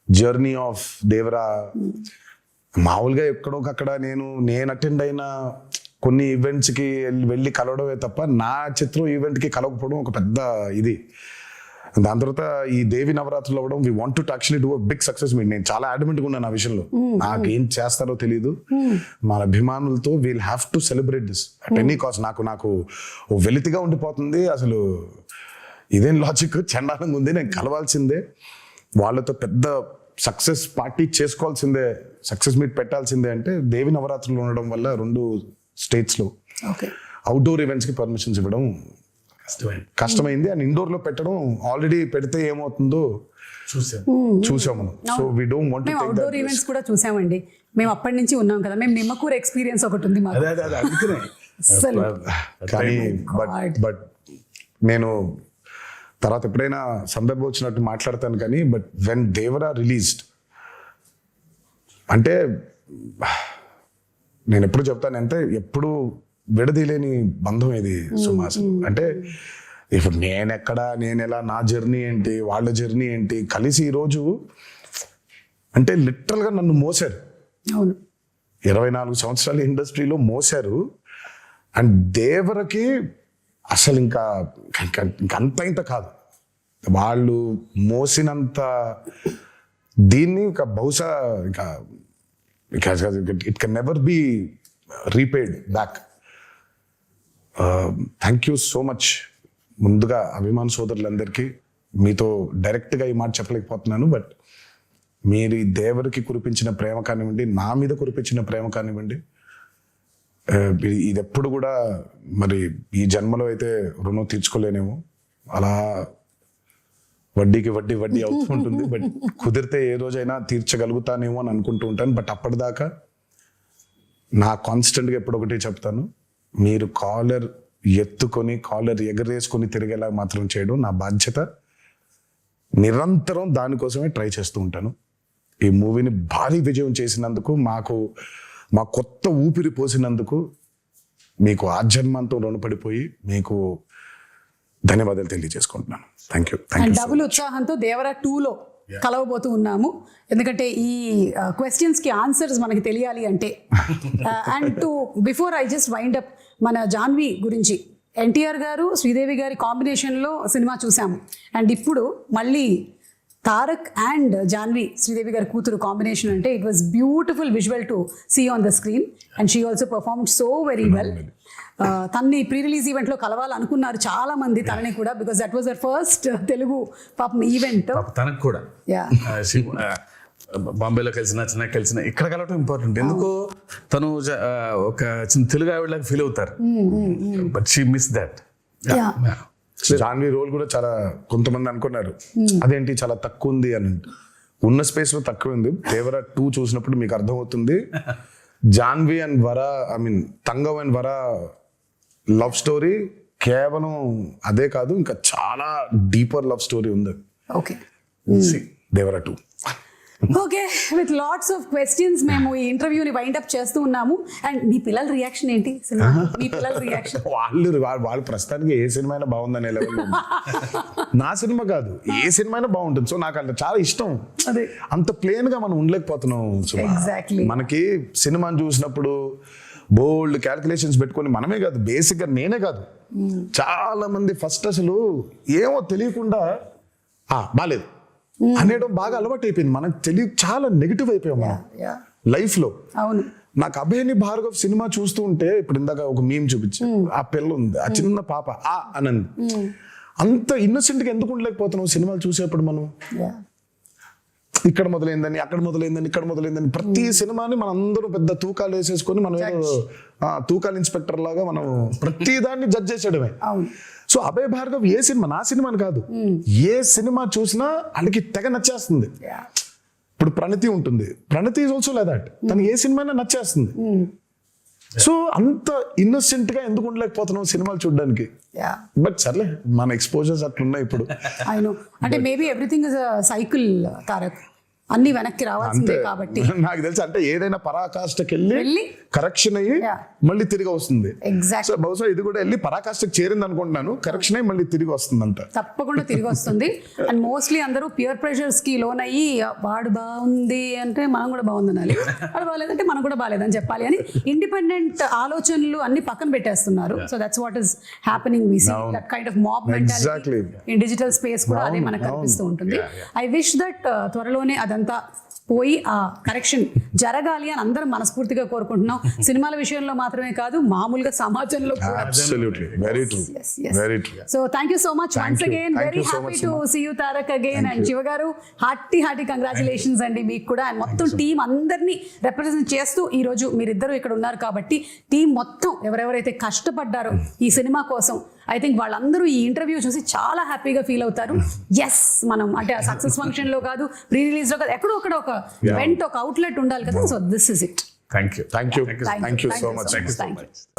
journey of Devara. మామూలుగా ఎక్కడోకక్కడ నేను అటెండ్ అయిన కొన్ని ఈవెంట్స్కి వెళ్ళి కలవడమే తప్ప నా చిత్రం ఈవెంట్కి కలవకపోవడం ఒక పెద్ద ఇది. దాని తర్వాత ఈ దేవి నవరాత్రులు అవ్వడం, we want to actually do a big success meet. నేను చాలా అడ్మెంట్గా ఉన్నాను ఆ విషయంలో. నాకేం చేస్తారో తెలియదు, మన అభిమానులతో we'll have to celebrate this at any cost. నాకు వెలితిగా ఉండిపోతుంది అసలు, ఇదేం లాజిక్, చండాలంగా ఉంది. నేను కలవాల్సిందే, వాళ్ళతో పెద్ద సక్సెస్ పార్టీ చేసుకోవాల్సిందే, సక్సెస్ మీట్ పెట్టాల్సిందే. అంటే దేవి నవరాత్రులు ఉండడం వల్ల 2 స్టేట్స్లో అవుట్డోర్ ఈవెంట్స్కి పర్మిషన్స్ ఇవ్వడం కష్టమైంది. అండ్ ఇండోర్ లో పెట్టడం, ఆల్రెడీ పెడితే ఏమవుతుందో చూసాం మనం. So we don't want to take that. Outdoor events కూడా చూసామండి, మేము అప్పటి నుంచి ఉన్నాం కదా. మేము నిమ్మకూరు ఎక్స్పీరియన్స్ ఒకటి ఉంది మాకు. కానీ బట్ నేను తర్వాత ఎప్పుడైనా సందర్భం వచ్చినట్టు మాట్లాడతాను కానీ, బట్ వెన్ దేవరా రిలీజ్డ్ అంటే నేను ఎప్పుడు చెప్తాను అంటే, ఎప్పుడు విడదీలేని బంధం ఇది సుమాస్. అంటే ఇప్పుడు నేనెలా, నా జర్నీ ఏంటి, వాళ్ళ జర్నీ ఏంటి, కలిసి ఈరోజు అంటే లిటరల్గా నన్ను మోసారు. 24 సంవత్సరాల ఇండస్ట్రీలో మోసారు. అండ్ దేవరకి అసలు ఇంకా ఇంత కాదు, వాళ్ళు మోసినంత దీన్ని ఇంకా బహుశా ఇంకా it can never be repaid back. Thank you so much. ముందుగా అభిమాన సోదరులందరికీ మీతో డైరెక్ట్గా ఈ మాట చెప్పలేకపోతున్నాను, బట్ మీరు ఈ దేవరికి కురిపించిన ప్రేమ కానివ్వండి, నా మీద కురిపించిన ప్రేమ కానివ్వండి, ఇది ఎప్పుడు కూడా మరి ఈ జన్మలో అయితే రుణం తీర్చుకోలేనేమో. అలా వడ్డీకి వడ్డీ వడ్డీ అవుతూ ఉంటుంది. బట్ కుదిరితే ఏ రోజైనా తీర్చగలుగుతానేమో అని అనుకుంటూ ఉంటాను. బట్ అప్పటిదాకా నా కాన్స్టెంట్గా ఎప్పుడొకటి చెప్తాను, మీరు కాలర్ ఎత్తుకొని కాలర్ ఎగరేసుకొని తిరిగేలా మాత్రం చేయడం నా బాధ్యత. నిరంతరం దానికోసమే ట్రై చేస్తూ ఉంటాను. ఈ మూవీని భారీ విజయం చేసినందుకు, మా కొత్త ఊపిరి పోసినందుకు మీకు ఆజన్మంతో రుణపడిపోయి మీకు ధన్యవాదాలు తెలియజేసుకుంటున్నాను. Thank you. అండ్ డబుల్ ఉత్సాహంతో దేవరా 2లో కలవబోతూ ఉన్నాము. ఎందుకంటే ఈ క్వశ్చన్స్కి ఆన్సర్స్ మనకి తెలియాలి అంటే. And before I just wind up, మన జాన్వి గురించి, ఎన్టీఆర్ గారు శ్రీదేవి గారి కాంబినేషన్లో సినిమా చూసాము. అండ్ ఇప్పుడు మళ్ళీ తారక్ అండ్ జాన్వి, శ్రీదేవి గారి కూతురు కాంబినేషన్ అంటే it was beautiful visual to see on the screen. And she also performed so very well. తన్ని ప్రీ రిలీజ్ ఈవెంట్లో కలవాలనుకున్నారు చాలా మంది తనని కూడా, because that was their first Telugu పాపం ఈవెంట్. తనకు కూడా బాంబేలో కలిసిన చెన్నై కలిసిన ఇక్కడ కలవటం ఇంపార్టెంట్. ఎందుకో తను ఒక చిన్న తెలుగు ఆవిడలాగా ఫీల్ అవుతారు. But she miss that. Janhvi role కూడా చాలా కొంతమంది అనుకున్నారు అదేంటి చాలా తక్కువ ఉంది అని. ఉన్న స్పేస్ లో తక్కువ ఉంది. దేవరా 2 చూసినప్పుడు మీకు అర్థమవుతుంది. Janhvi and Vara, I mean Thangam and Vara love story కేవలం అదే కాదు, ఇంకా చాలా డీపర్ లవ్ స్టోరీ ఉంది. Okay, Devara 2. Okay, with lots of questions మేము ఈ ఇంటర్వ్యూని వైండ్ అప్ చేస్తూ ఉన్నాము. అండ్ మీ పిల్లల రియాక్షన్ ఏంటి సినిమా? మీ పిల్లల రియాక్షన్? వాళ్ళు ప్రస్తుతానికి ఏ సినిమా అయినా బాగుందనే లెవెల్. నా సినిమా కాదు, ఏ సినిమా అయినా బాగుంటుంది. సో నాకు అంటే చాలా ఇష్టం. అదే, అంత ప్లేన్ గా మనం ఉండలేకపోతున్నాం. ఎగ్జాక్ట్లీ. మనకి సినిమాని చూసినప్పుడు బోల్డ్ క్యాల్కులేషన్స్ పెట్టుకొని, మనమే కాదు బేసిక్ గా నేనే కాదు చాలా మంది ఫస్ట్ అసలు ఏమో తెలియకుండా బాలేదు అనేయడం బాగా అలవాటు అయిపోయింది. మనకు చాలా నెగిటివ్ అయిపోయాం మనం లైఫ్ లో. అవును. నాకు అభయని భార్గవ్ సినిమా చూస్తూ ఉంటే, ఇప్పుడు ఇందాక ఒక మీమ్ చూపించి, ఆ పిల్ల ఉంది, ఆ చిన్న పాప అనంది, అంత ఇన్నోసెంట్ గా ఎందుకు ఉండలేకపోతున్నాం సినిమాలు చూసేప్పుడు మనం? ఇక్కడ మొదలైందని, అక్కడ మొదలైందని, ఇక్కడ మొదలైందని, ప్రతి సినిమాని మనం అందరూ పెద్ద తూకాలు వేసేసుకొని మనం ఏదో తూకాలు ఇన్స్పెక్టర్ లాగా మనం ప్రతి దాన్ని జడ్జ్ చేసేయడమే. సో అభయ్ భార్గవ్ ఏ సినిమా, నా సినిమాని కాదు, ఏ సినిమా చూసినా వాళ్ళకి తెగ నచ్చేస్తుంది. ఇప్పుడు ప్రణతి ఉంటుంది, ప్రణతి ఈజ్ ఆల్సో లైక్ దట్. తను ఏ సినిమా నచ్చేస్తుంది. సో అంత ఇన్నోసెంట్ గా ఎందుకు ఉండలేకపోతున్నాం సినిమాలు చూడడానికి? బట్ సర్లే, మన ఎక్స్పోజర్స్ అట్లున్నాయి ఇప్పుడు. అంటే maybe everything is a cycle Tarak, అన్ని వెనక్కి రావాల్సిందే కాబట్టి. నాకు తెలిసి అంటే ఏదైనా పరాకాష్ఠకి వెళ్ళి కరెక్షన్ అయ్యి మళ్ళీ తిరిగి వస్తుంది. సో బహుశా ఇది కూడా వెళ్ళి పరాకాష్ఠకి చేరింది అనుకుంటున్నాను. కరెక్షన్ అయ్యి మళ్ళీ తిరిగి వస్తుంది అంట. తప్పకుండా తిరిగి వస్తుంది. అండ్ మోస్ట్లీ అందరూ పియర్ ప్రెషర్స్ కి లోన్ అయ్యి, వాడు బాగుంది అంటే మనం కూడా బాగుంది అనాలి, వాడు బాగాలేదంటే మనం కూడా బాగాలేదని చెప్పాలి అని ఇండిపెండెంట్ ఆలోచనలు అన్ని పక్కన పెట్టేస్తున్నారు. So that's what is happening. We see that kind of mob mentality in digital space కూడా అదే మనకు కనిపిస్తూ ఉంటుంది. ఐ విష్ దట్ త్వరలోనే అదంతా పోయి ఆ కరెక్షన్ జరగాలి అని అందరం మనస్ఫూర్తిగా కోరుకుంటున్నాం. సినిమాల విషయంలో మాత్రమే కాదు, మామూలుగా సమాజంలో కూడా. Absolutely, very true, very true. So thank you so much once again. Very happy to see you Tarak again. And Shiva garu, hearty congratulations అండి మీకు కూడా. అండ్ మొత్తం టీం అందరినీ రిప్రజెంట్ చేస్తూ ఈ రోజు మీరిద్దరూ ఇక్కడ ఉన్నారు కాబట్టి, టీం మొత్తం ఎవరెవరైతే కష్టపడ్డారో ఈ సినిమా కోసం, ఐ థింక్ వాళ్ళందరూ ఈ ఇంటర్వ్యూ చూసి చాలా హ్యాపీగా ఫీల్ అవుతారు. ఎస్, మనం అంటే సక్సెస్ ఫంక్షన్ లో కాదు, ప్రీ రిలీజ్ లో కాదు, ఎక్కడో ఒక ఈవెంట్, ఒక అవుట్లెట్ ఉండాలి కదా. So this is it. Thank you so much.